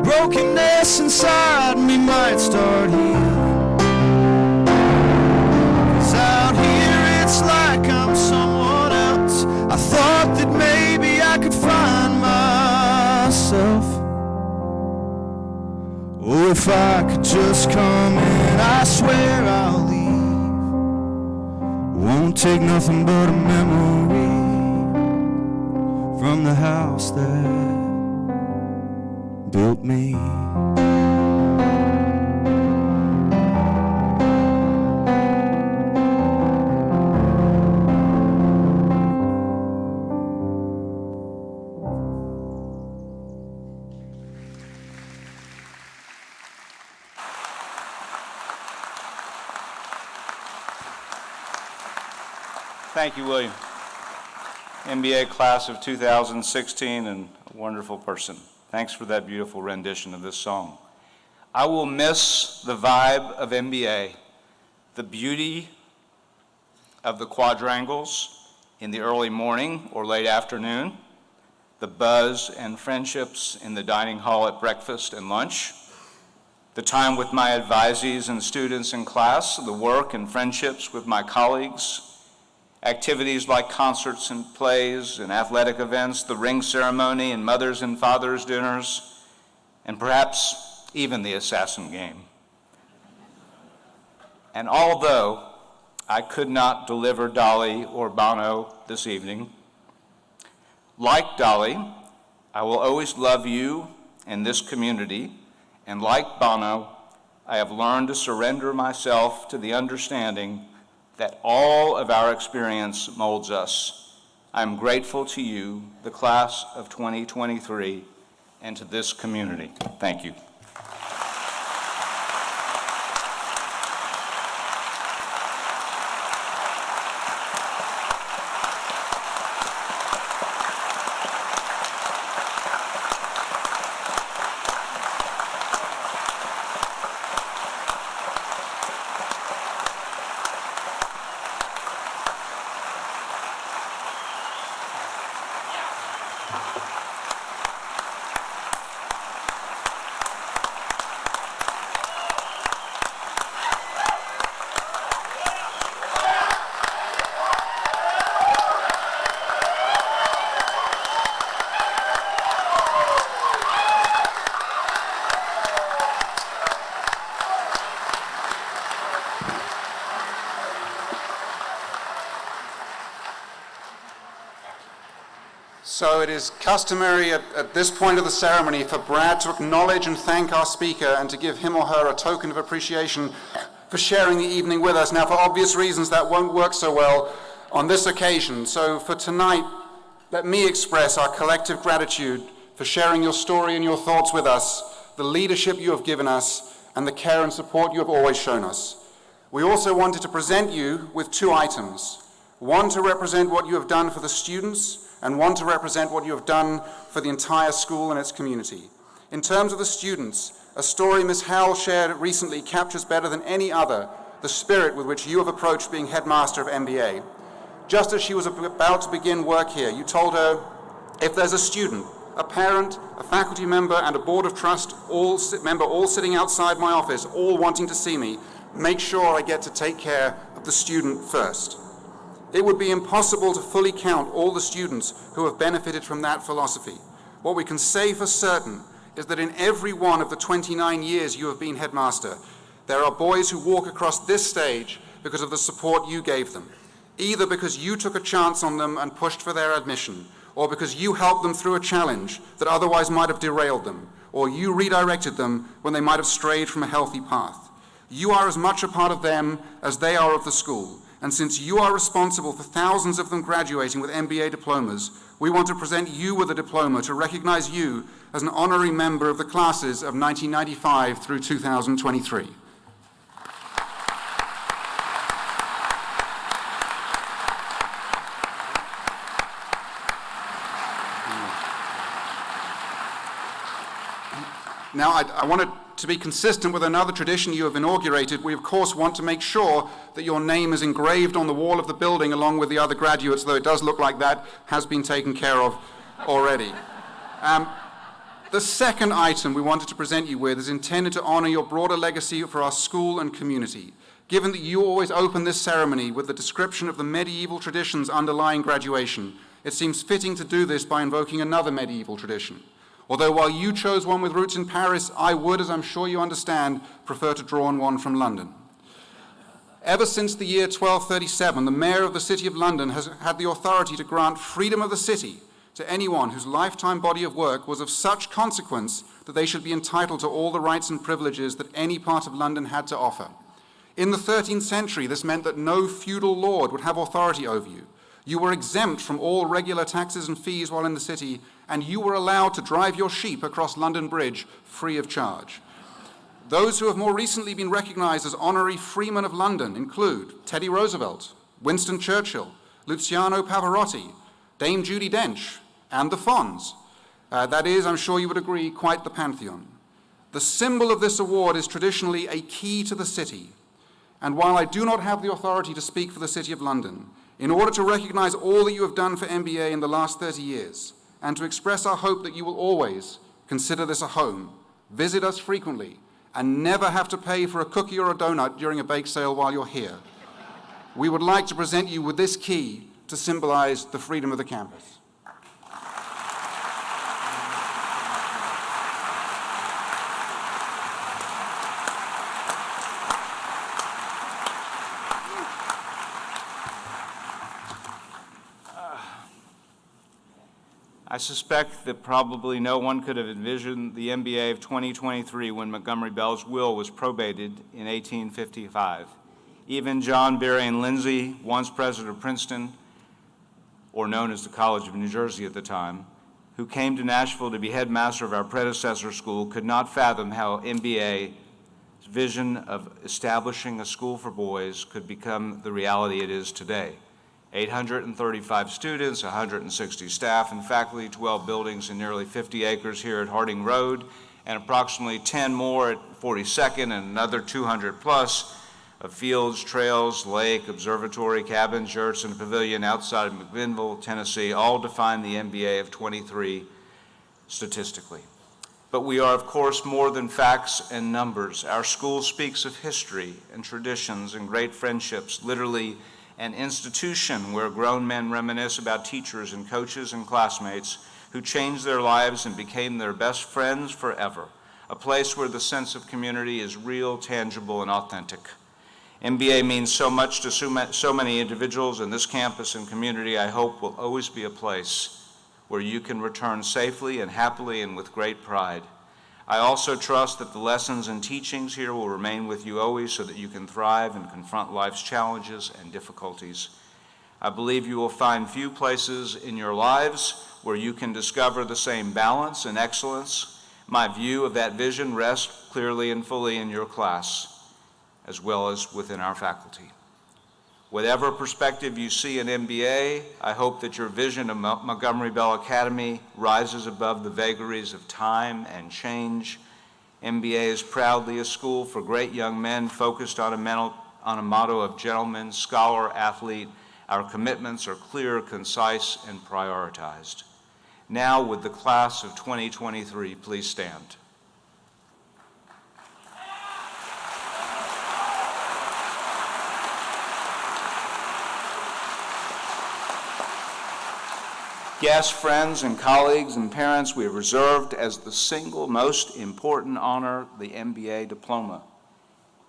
brokenness inside me might start healing. 'Cause out here it's like I'm someone else. I thought that maybe I could find myself. Oh, if I could just come in, I swear I'll leave. Won't take nothing but a memory from the house that built me. Thank you, William. MBA class of 2016 and a wonderful person. Thanks for that beautiful rendition of this song. I will miss the vibe of MBA, the beauty of the quadrangles in the early morning or late afternoon, the buzz and friendships in the dining hall at breakfast and lunch, the time with my advisees and students in class, the work and friendships with my colleagues, activities like concerts and plays and athletic events, the ring ceremony and mothers and fathers dinners, and perhaps even the assassin game. And although I could not deliver Dolly or Bono this evening, like Dolly, I will always love you and this community, and like Bono, I have learned to surrender myself to the understanding that all of our experience molds us. I'm grateful to you, the class of 2023, and to this community. Thank you. So it is customary at this point of the ceremony for Brad to acknowledge and thank our speaker and to give him or her a token of appreciation for sharing the evening with us. Now, for obvious reasons, that won't work so well on this occasion. So for tonight, let me express our collective gratitude for sharing your story and your thoughts with us, the leadership you have given us, and the care and support you have always shown us. We also wanted to present you with 2 items. One to represent what you have done for the students, and one to represent what you have done for the entire school and its community. In terms of the students, a story Ms. Howell shared recently captures better than any other the spirit with which you have approached being headmaster of MBA. Just as she was about to begin work here, you told her, if there's a student, a parent, a faculty member, and a board of trust all sitting outside my office, all wanting to see me, make sure I get to take care of the student first. It would be impossible to fully count all the students who have benefited from that philosophy. What we can say for certain is that in every one of the 29 years you have been headmaster, there are boys who walk across this stage because of the support you gave them, either because you took a chance on them and pushed for their admission, or because you helped them through a challenge that otherwise might have derailed them, or you redirected them when they might have strayed from a healthy path. You are as much a part of them as they are of the school, and since you are responsible for thousands of them graduating with MBA diplomas, we want to present you with a diploma to recognize you as an honorary member of the classes of 1995 through 2023. Now, I wanted to be consistent with another tradition you have inaugurated. We, of course, want to make sure that your name is engraved on the wall of the building along with the other graduates, though it does look like that has been taken care of already. The second item we wanted to present you with is intended to honor your broader legacy for our school and community. Given that you always open this ceremony with the description of the medieval traditions underlying graduation, it seems fitting to do this by invoking another medieval tradition. Although while you chose one with roots in Paris, I would, as I'm sure you understand, prefer to draw on one from London. Ever since the year 1237, the mayor of the City of London has had the authority to grant freedom of the city to anyone whose lifetime body of work was of such consequence that they should be entitled to all the rights and privileges that any part of London had to offer. In the 13th century, this meant that no feudal lord would have authority over you. You were exempt from all regular taxes and fees while in the city, and you were allowed to drive your sheep across London Bridge free of charge. Those who have more recently been recognized as honorary freemen of London include Teddy Roosevelt, Winston Churchill, Luciano Pavarotti, Dame Judi Dench, and the Fonz. That is, I'm sure you would agree, quite the pantheon. The symbol of this award is traditionally a key to the city, and while I do not have the authority to speak for the City of London, in order to recognize all that you have done for MBA in the last 30 years, and to express our hope that you will always consider this a home, visit us frequently, and never have to pay for a cookie or a donut during a bake sale while you're here, we would like to present you with this key to symbolize the freedom of the campus. I suspect that probably no one could have envisioned the MBA of 2023 when Montgomery Bell's will was probated in 1855. Even John Berrien Lindsay, once president of Princeton, or known as the College of New Jersey at the time, who came to Nashville to be headmaster of our predecessor school, could not fathom how MBA's vision of establishing a school for boys could become the reality it is today. 835 students, 160 staff and faculty, 12 buildings and nearly 50 acres here at Harding Road, and approximately 10 more at 42nd and another 200 plus of fields, trails, lake, observatory, cabins, yurts, and a pavilion outside of McMinnville, Tennessee, all define the MBA of 23 statistically. But we are, of course, more than facts and numbers. Our school speaks of history and traditions and great friendships, literally an institution where grown men reminisce about teachers and coaches and classmates who changed their lives and became their best friends forever, a place where the sense of community is real, tangible, and authentic. MBA means so much to so many individuals, and this campus and community, I hope, will always be a place where you can return safely and happily and with great pride. I also trust that the lessons and teachings here will remain with you always so that you can thrive and confront life's challenges and difficulties. I believe you will find few places in your lives where you can discover the same balance and excellence. My view of that vision rests clearly and fully in your class, as well as within our faculty. Whatever perspective you see in MBA, I hope that your vision of Montgomery Bell Academy rises above the vagaries of time and change. MBA is proudly a school for great young men focused on a motto of gentleman, scholar, athlete. Our commitments are clear, concise, and prioritized. Now, with the class of 2023, please stand. Guests, friends, and colleagues and parents, we have reserved as the single most important honor the MBA diploma.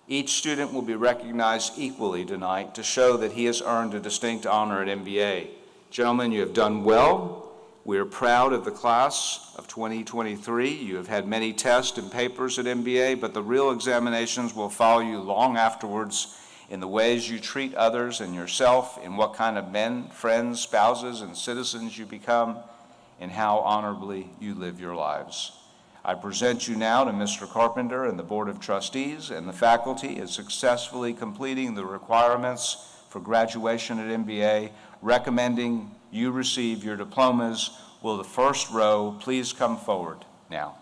Each student will be recognized equally tonight to show that he has earned a distinct honor at MBA. Gentlemen, you have done well. We are proud of the class of 2023. You have had many tests and papers at MBA, but the real examinations will follow you long afterwards in the ways you treat others and yourself, in what kind of men, friends, spouses, and citizens you become, and how honorably you live your lives. I present you now to Mr. Carpenter and the Board of Trustees and the faculty as successfully completing the requirements for graduation at MBA, recommending you receive your diplomas. Will the first row please come forward now?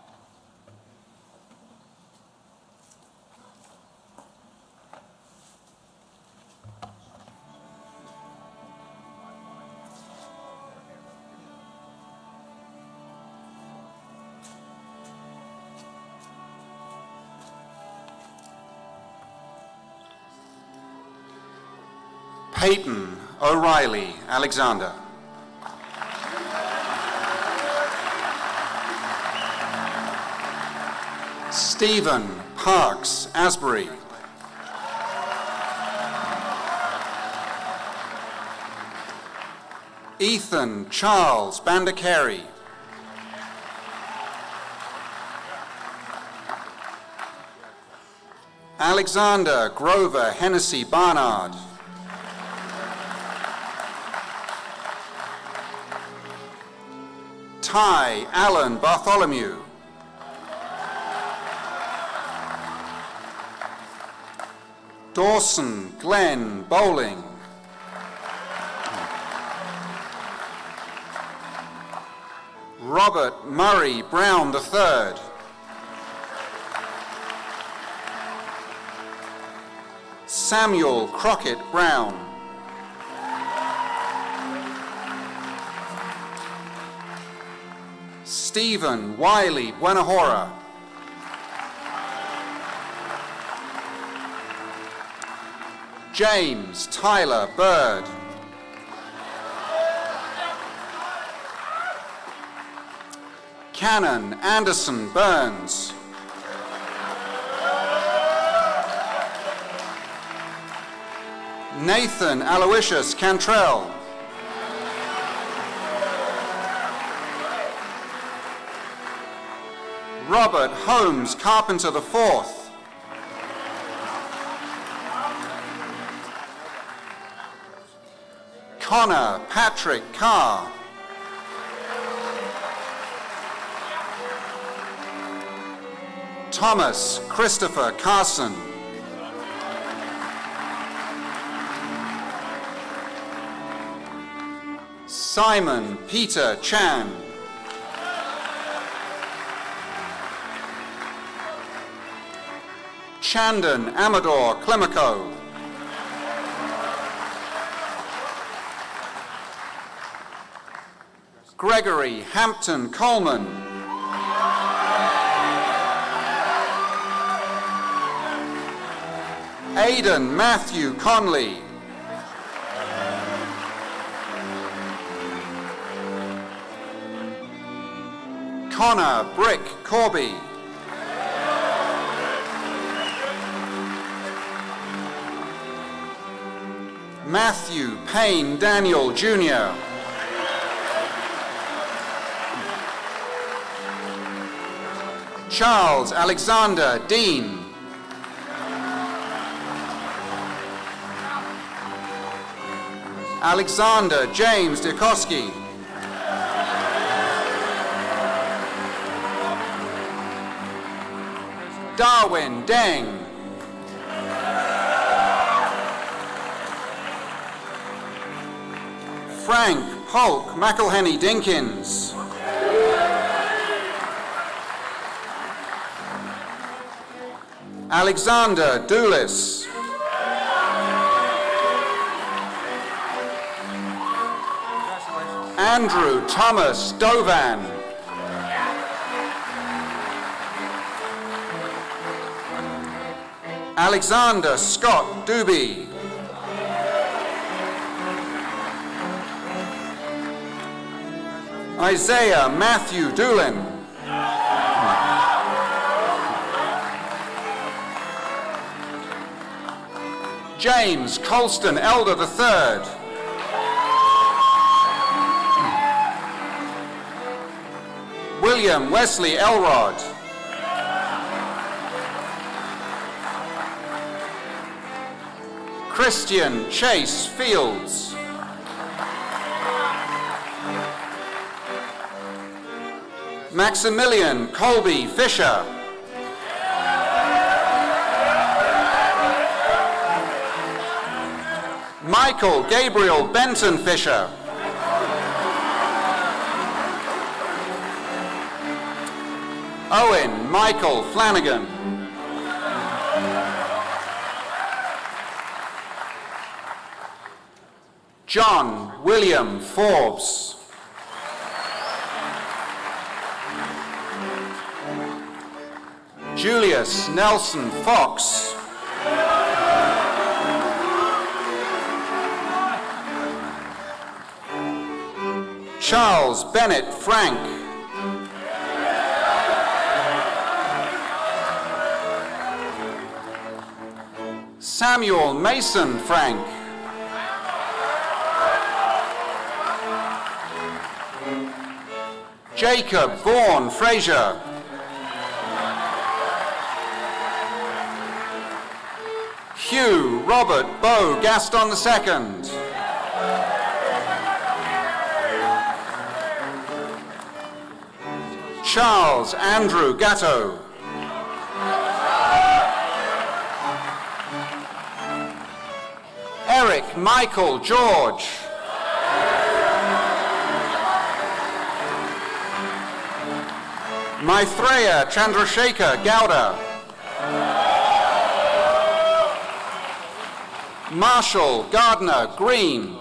Peyton O'Reilly Alexander. Stephen Parks Asbury. Ethan Charles Bandacari. Alexander Grover Hennessy Barnard. Ty Allen Bartholomew. Dawson Glenn Bowling. Robert Murray Brown III. Samuel Crockett Brown. Stephen Wiley Buenahora. James Tyler Bird. Canon Anderson Burns. Nathan Aloysius Cantrell. Robert Holmes Carpenter IV. Connor Patrick Carr. Thomas Christopher Carson. Simon Peter Chan. Chandon Amador Clemico. Gregory Hampton Coleman. Aidan Matthew Conley. Connor Brick Corby. Matthew Payne Daniel Jr. Charles Alexander Dean. Alexander James Dikoski. Darwin Deng. Frank Polk McElhenney Dinkins. Alexander Doulis. Andrew Thomas Dovan. Alexander Scott Doobie. Isaiah Matthew Doolin. James Colston Elder III. William Wesley Elrod. Christian Chase Fields. Maximilian Colby Fisher. Michael Gabriel Benton Fisher. Owen Michael Flanagan. John William Forbes. Julius Nelson Fox. Charles Bennett Frank. Samuel Mason Frank. Jacob Vaughan Fraser. Hugh Robert Bow Gaston II. Charles Andrew Gatto. Eric Michael George. Maithreya Chandrasekhar Gowda. Marshall Gardner Green.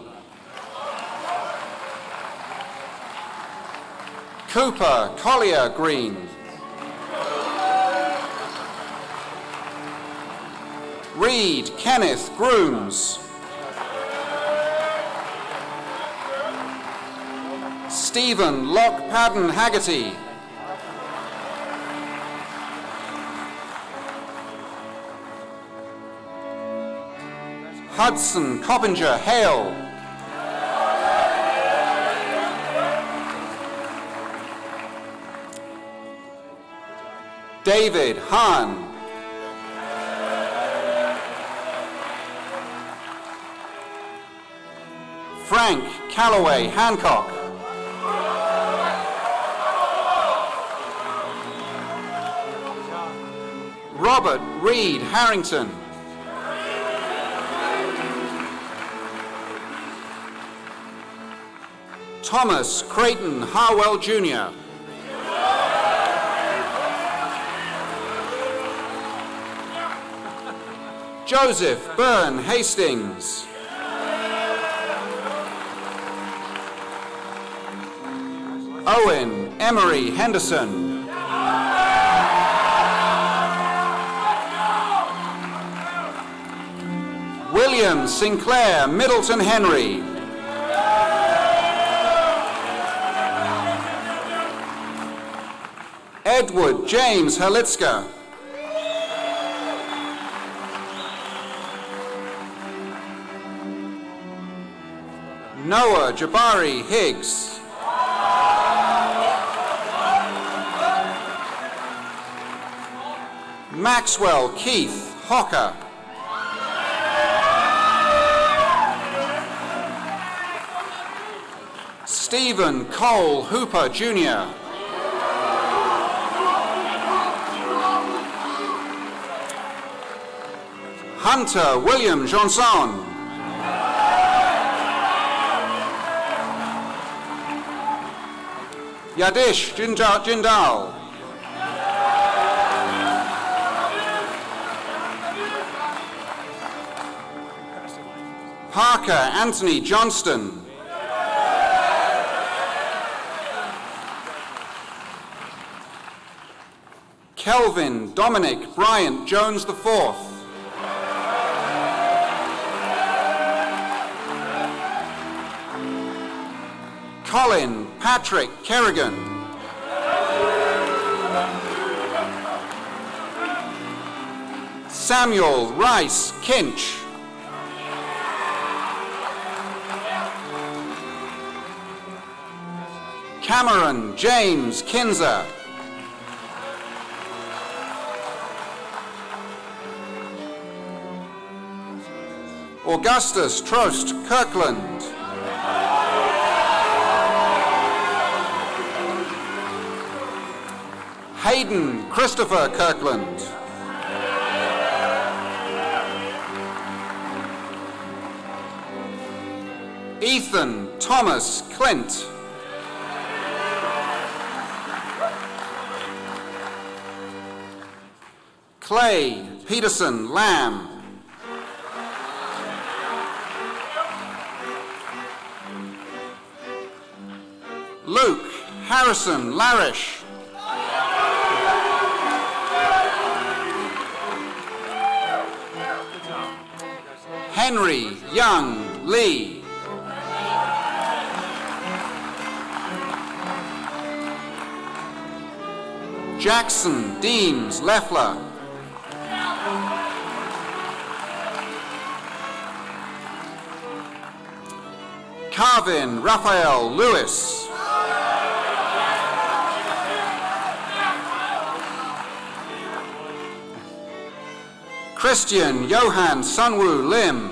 Cooper Collier Green. Reed Kenneth Grooms. Stephen Lockpadden Haggerty. Hudson Coppinger Hale. David Hahn. Frank Calloway Hancock. Robert Reed Harrington. Thomas Creighton Harwell Jr. Joseph Byrne Hastings. Owen Emery Henderson. William Sinclair Middleton Henry. Edward James Herlitzka. Noah Jabari Higgs. Maxwell Keith Hocker. Stephen Cole Hooper Jr. Hunter William Johnson. Yadish Jindal. Parker Anthony Johnston. Kelvin Dominic Bryant Jones IV. Colin Patrick Kerrigan. Samuel Rice Kinch. Cameron James Kinzer. Augustus Trost Kirkland. Hayden Christopher Kirkland. Ethan Thomas Clint. Clay Peterson Lamb. Luke Harrison Larish. Henry Young Lee. Jackson Deems Leffler. Carvin Raphael Lewis. Christian Johan Sunwoo Lim.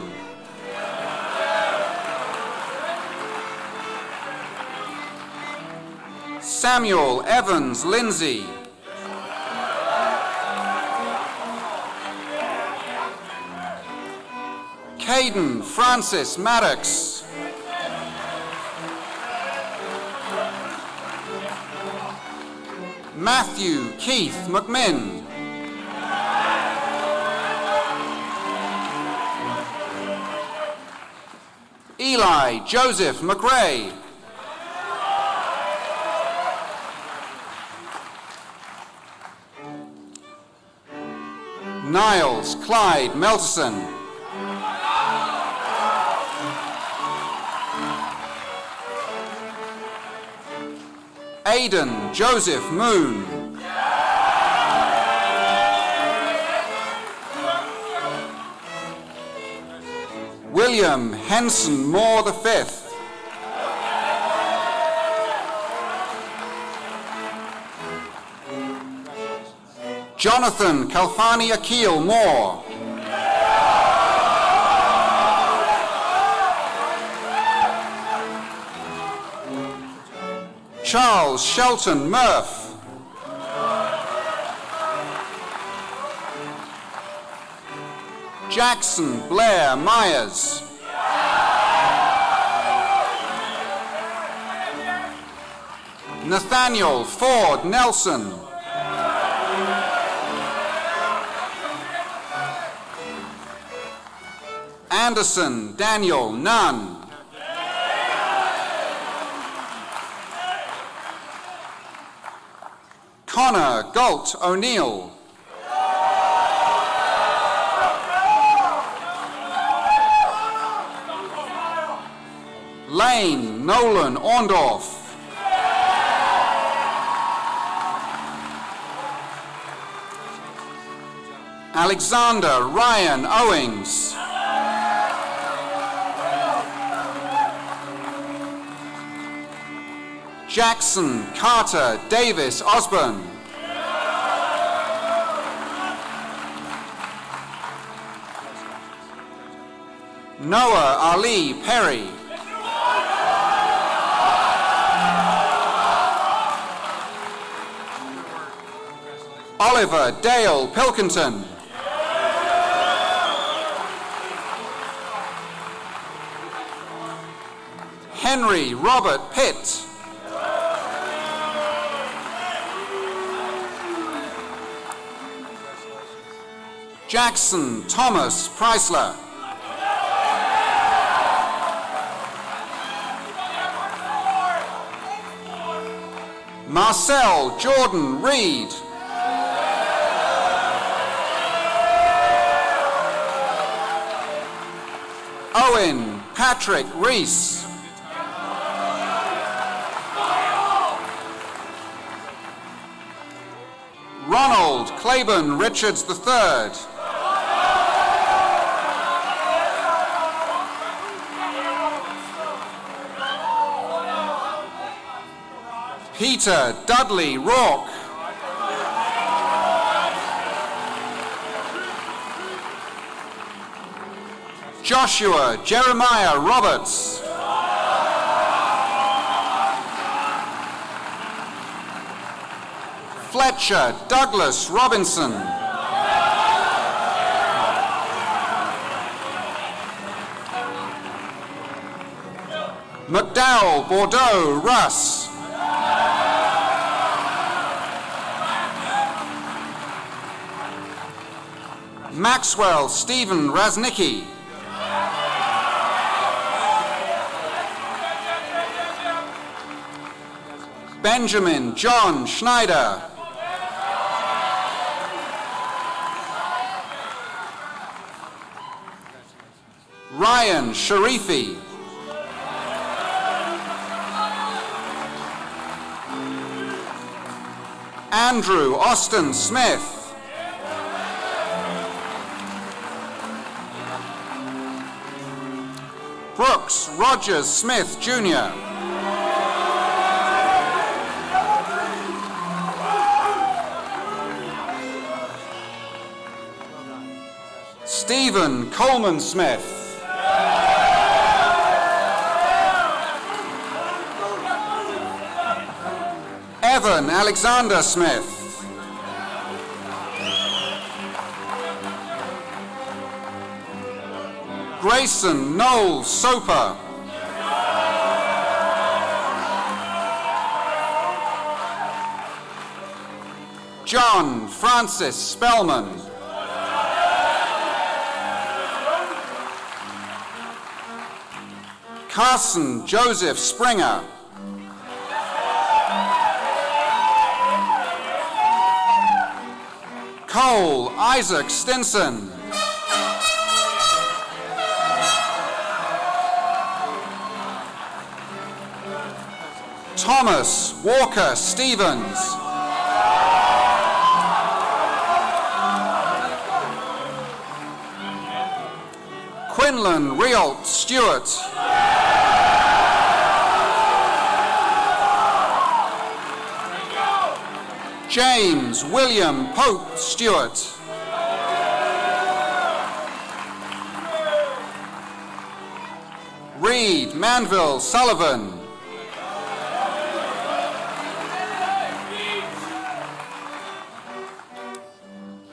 Samuel Evans Lindsay. Caden Francis Maddox. Matthew Keith McMinn. Eli Joseph McRae. Niles Clyde Melterson. Aidan Joseph Moon. William Henson Moore V. Jonathan Kalfani Akil Moore. Charles Shelton Murph. Jackson Blair Myers. Nathaniel Ford Nelson. Anderson Daniel Nunn. Connor Galt O'Neill. Lane Nolan Orndorff. Alexander Ryan Owings. Jackson Carter Davis Osborne. Noah Ali Perry. Oliver Dale Pilkington. Henry Robert Pitt. Jackson Thomas Preisler. Marcel Jordan Reed. Owen Patrick Reese. Ronald Claiborne Richards III. Peter Dudley Rourke. Joshua Jeremiah Roberts. Fletcher Douglas Robinson. McDowell Bordeaux Russ. Maxwell Stephen Raznicki. Benjamin John Schneider. Ryan Sharifi. Andrew Austin Smith. Brooks Rogers Smith, Jr. Stephen Coleman Smith. Evan Alexander Smith. Grayson Noel Soper. John Francis Spellman. Carson Joseph Springer. Cole Isaac Stinson. Thomas Walker Stevens. Quinlan Rialt Stewart. James William Pope Stewart. Reed Manville Sullivan.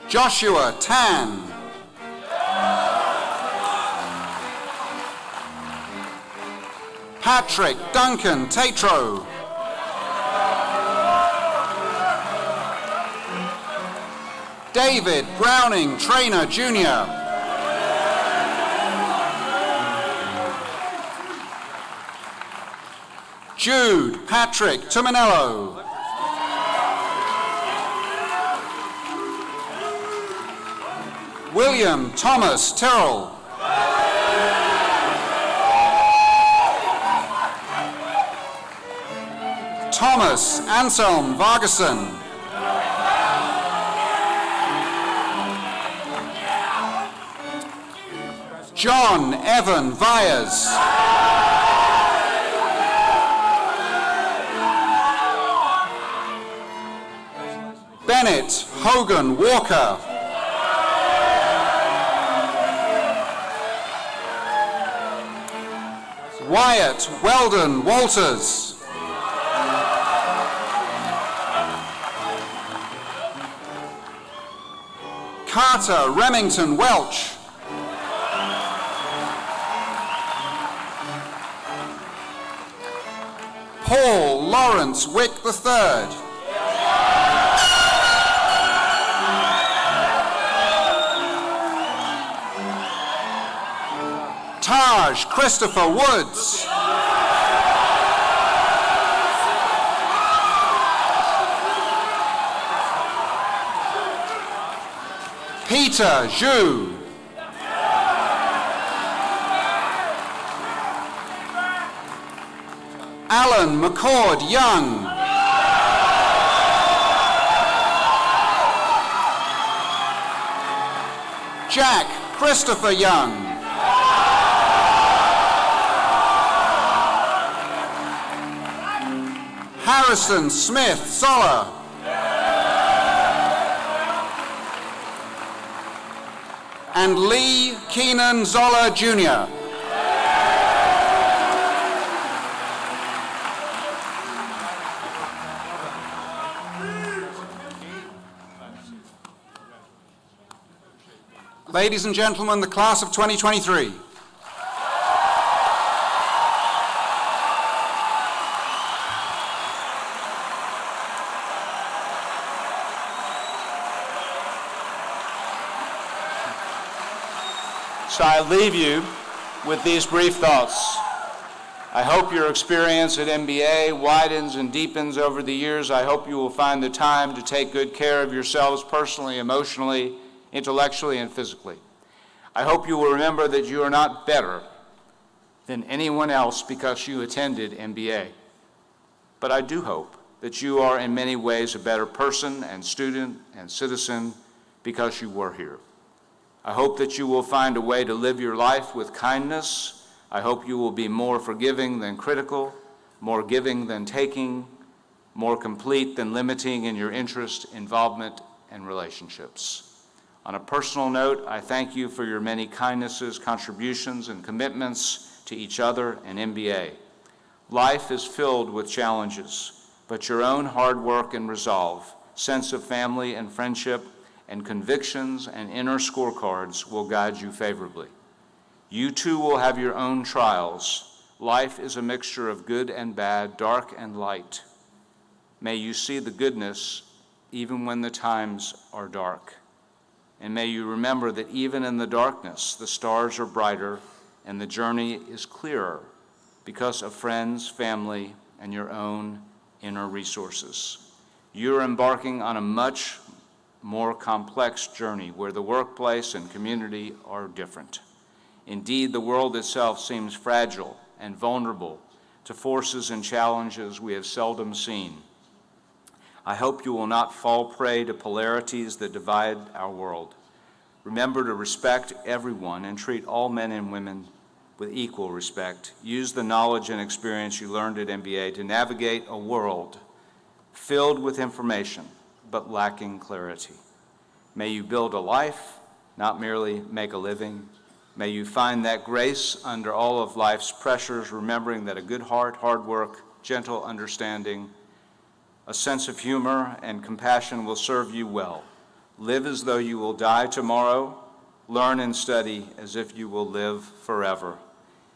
Joshua Tan. Patrick Duncan Tatro. David Browning Trainer Jr. Jude Patrick Tuminello. William Thomas Tyrrell. Thomas Anselm Vargason. John Evan Vyers. Bennett Hogan Walker. Wyatt Weldon Walters. Carter Remington Welch. Paul Lawrence Wick III. Taj Christopher Woods. Peter Zhu. Alan McCord Young. Jack Christopher Young. Harrison Smith Zoller. And Lee Keenan Zoller Jr. Ladies and gentlemen, the class of 2023. So I leave you with these brief thoughts. I hope your experience at MBA widens and deepens over the years. I hope you will find the time to take good care of yourselves personally, emotionally, intellectually, and physically. I hope you will remember that you are not better than anyone else because you attended MBA. But I do hope that you are in many ways a better person and student and citizen because you were here. I hope that you will find a way to live your life with kindness. I hope you will be more forgiving than critical, more giving than taking, more complete than limiting in your interest, involvement, and relationships. On a personal note, I thank you for your many kindnesses, contributions, and commitments to each other and MBA. Life is filled with challenges, but your own hard work and resolve, sense of family and friendship, and convictions and inner scorecards will guide you favorably. You too will have your own trials. Life is a mixture of good and bad, dark and light. May you see the goodness even when the times are dark. And may you remember that even in the darkness, the stars are brighter and the journey is clearer because of friends, family, and your own inner resources. You're embarking on a much more complex journey where the workplace and community are different. Indeed, the world itself seems fragile and vulnerable to forces and challenges we have seldom seen. I hope you will not fall prey to polarities that divide our world. Remember to respect everyone and treat all men and women with equal respect. Use the knowledge and experience you learned at MBA to navigate a world filled with information but lacking clarity. May you build a life, not merely make a living. May you find that grace under all of life's pressures, remembering that a good heart, hard work, gentle understanding, a sense of humor and compassion will serve you well. Live as though you will die tomorrow. Learn and study as if you will live forever.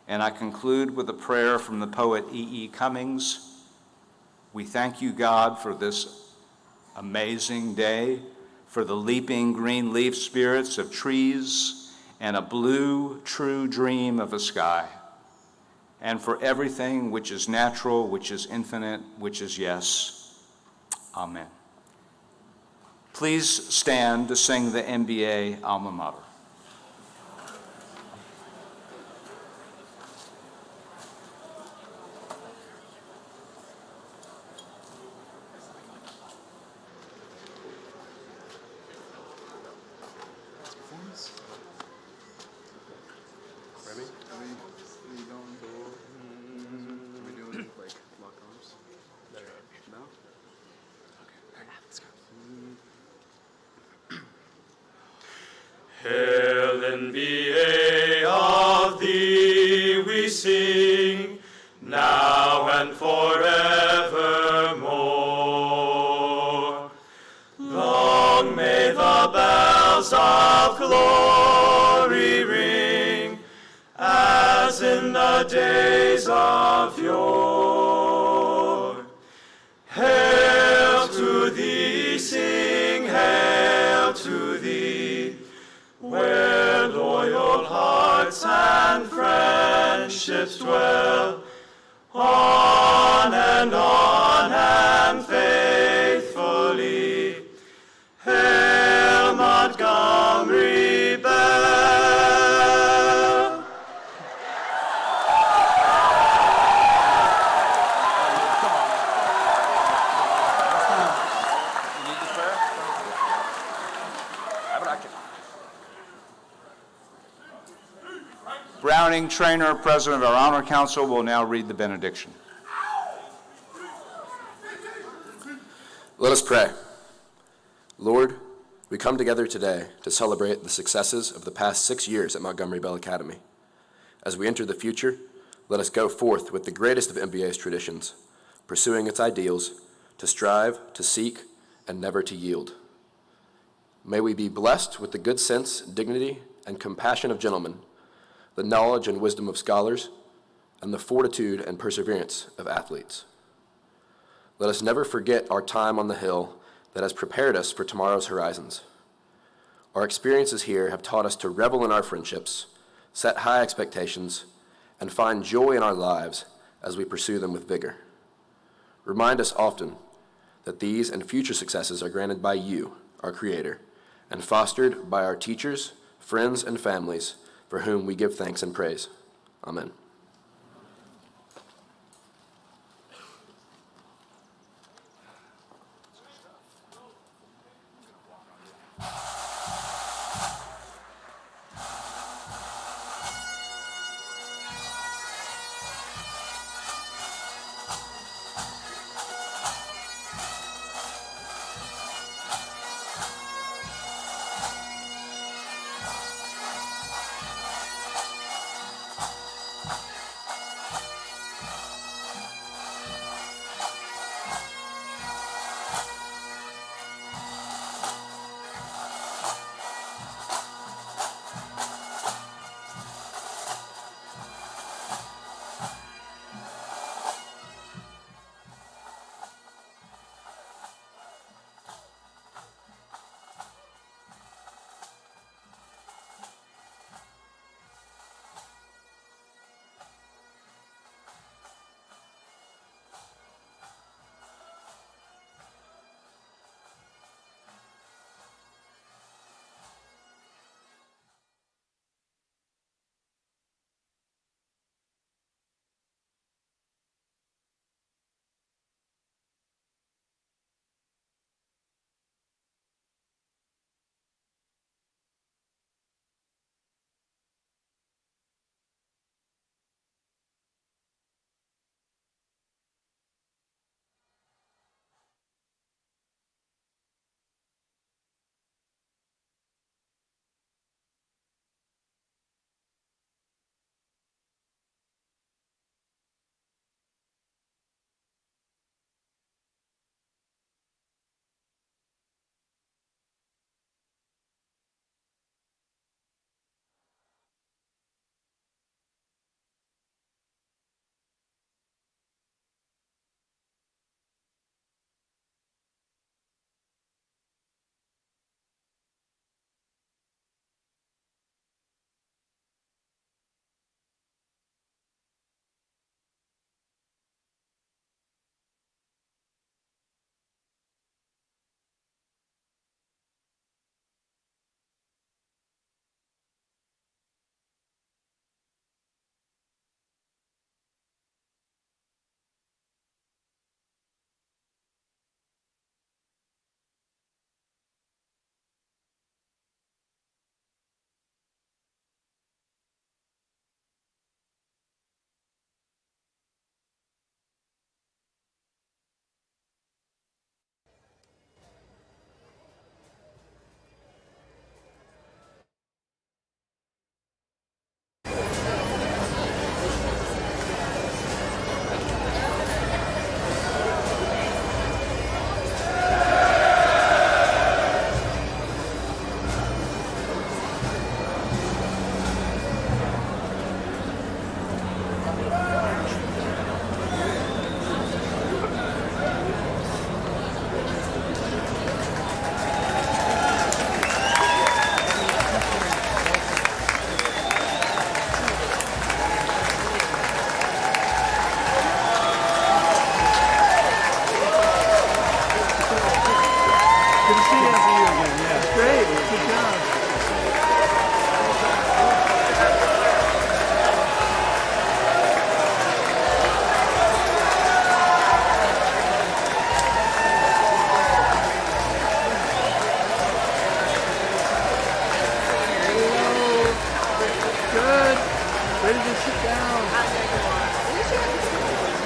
And I conclude with a prayer from the poet E.E. Cummings. We thank you, God, for this amazing day, for the leaping green leaf spirits of trees and a blue, true dream of a sky, and for everything which is natural, which is infinite, which is yes. Amen. Please stand to sing the MBA alma mater. Hail MBA, of thee we sing, now and forevermore. Long may the bells of glory ring, as in the days of yore. Hail to thee, sing hail to thee, where loyal hearts and friendships dwell, on and faithfully. Hail Montgomery Bell. Browning Trainer, President of our Honor Council, will now read the benediction. Let us pray. Lord, we come together today to celebrate the successes of the past 6 years at Montgomery Bell Academy. As we enter the future, let us go forth with the greatest of MBA's traditions, pursuing its ideals, to strive, to seek, and never to yield. May we be blessed with the good sense, dignity, and compassion of gentlemen, the knowledge and wisdom of scholars, and the fortitude and perseverance of athletes. Let us never forget our time on the Hill that has prepared us for tomorrow's horizons. Our experiences here have taught us to revel in our friendships, set high expectations, and find joy in our lives as we pursue them with vigor. Remind us often that these and future successes are granted by you, our Creator, and fostered by our teachers, friends, and families for whom we give thanks and praise. Amen.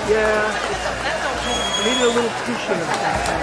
Yeah. I needed a little cushion of that.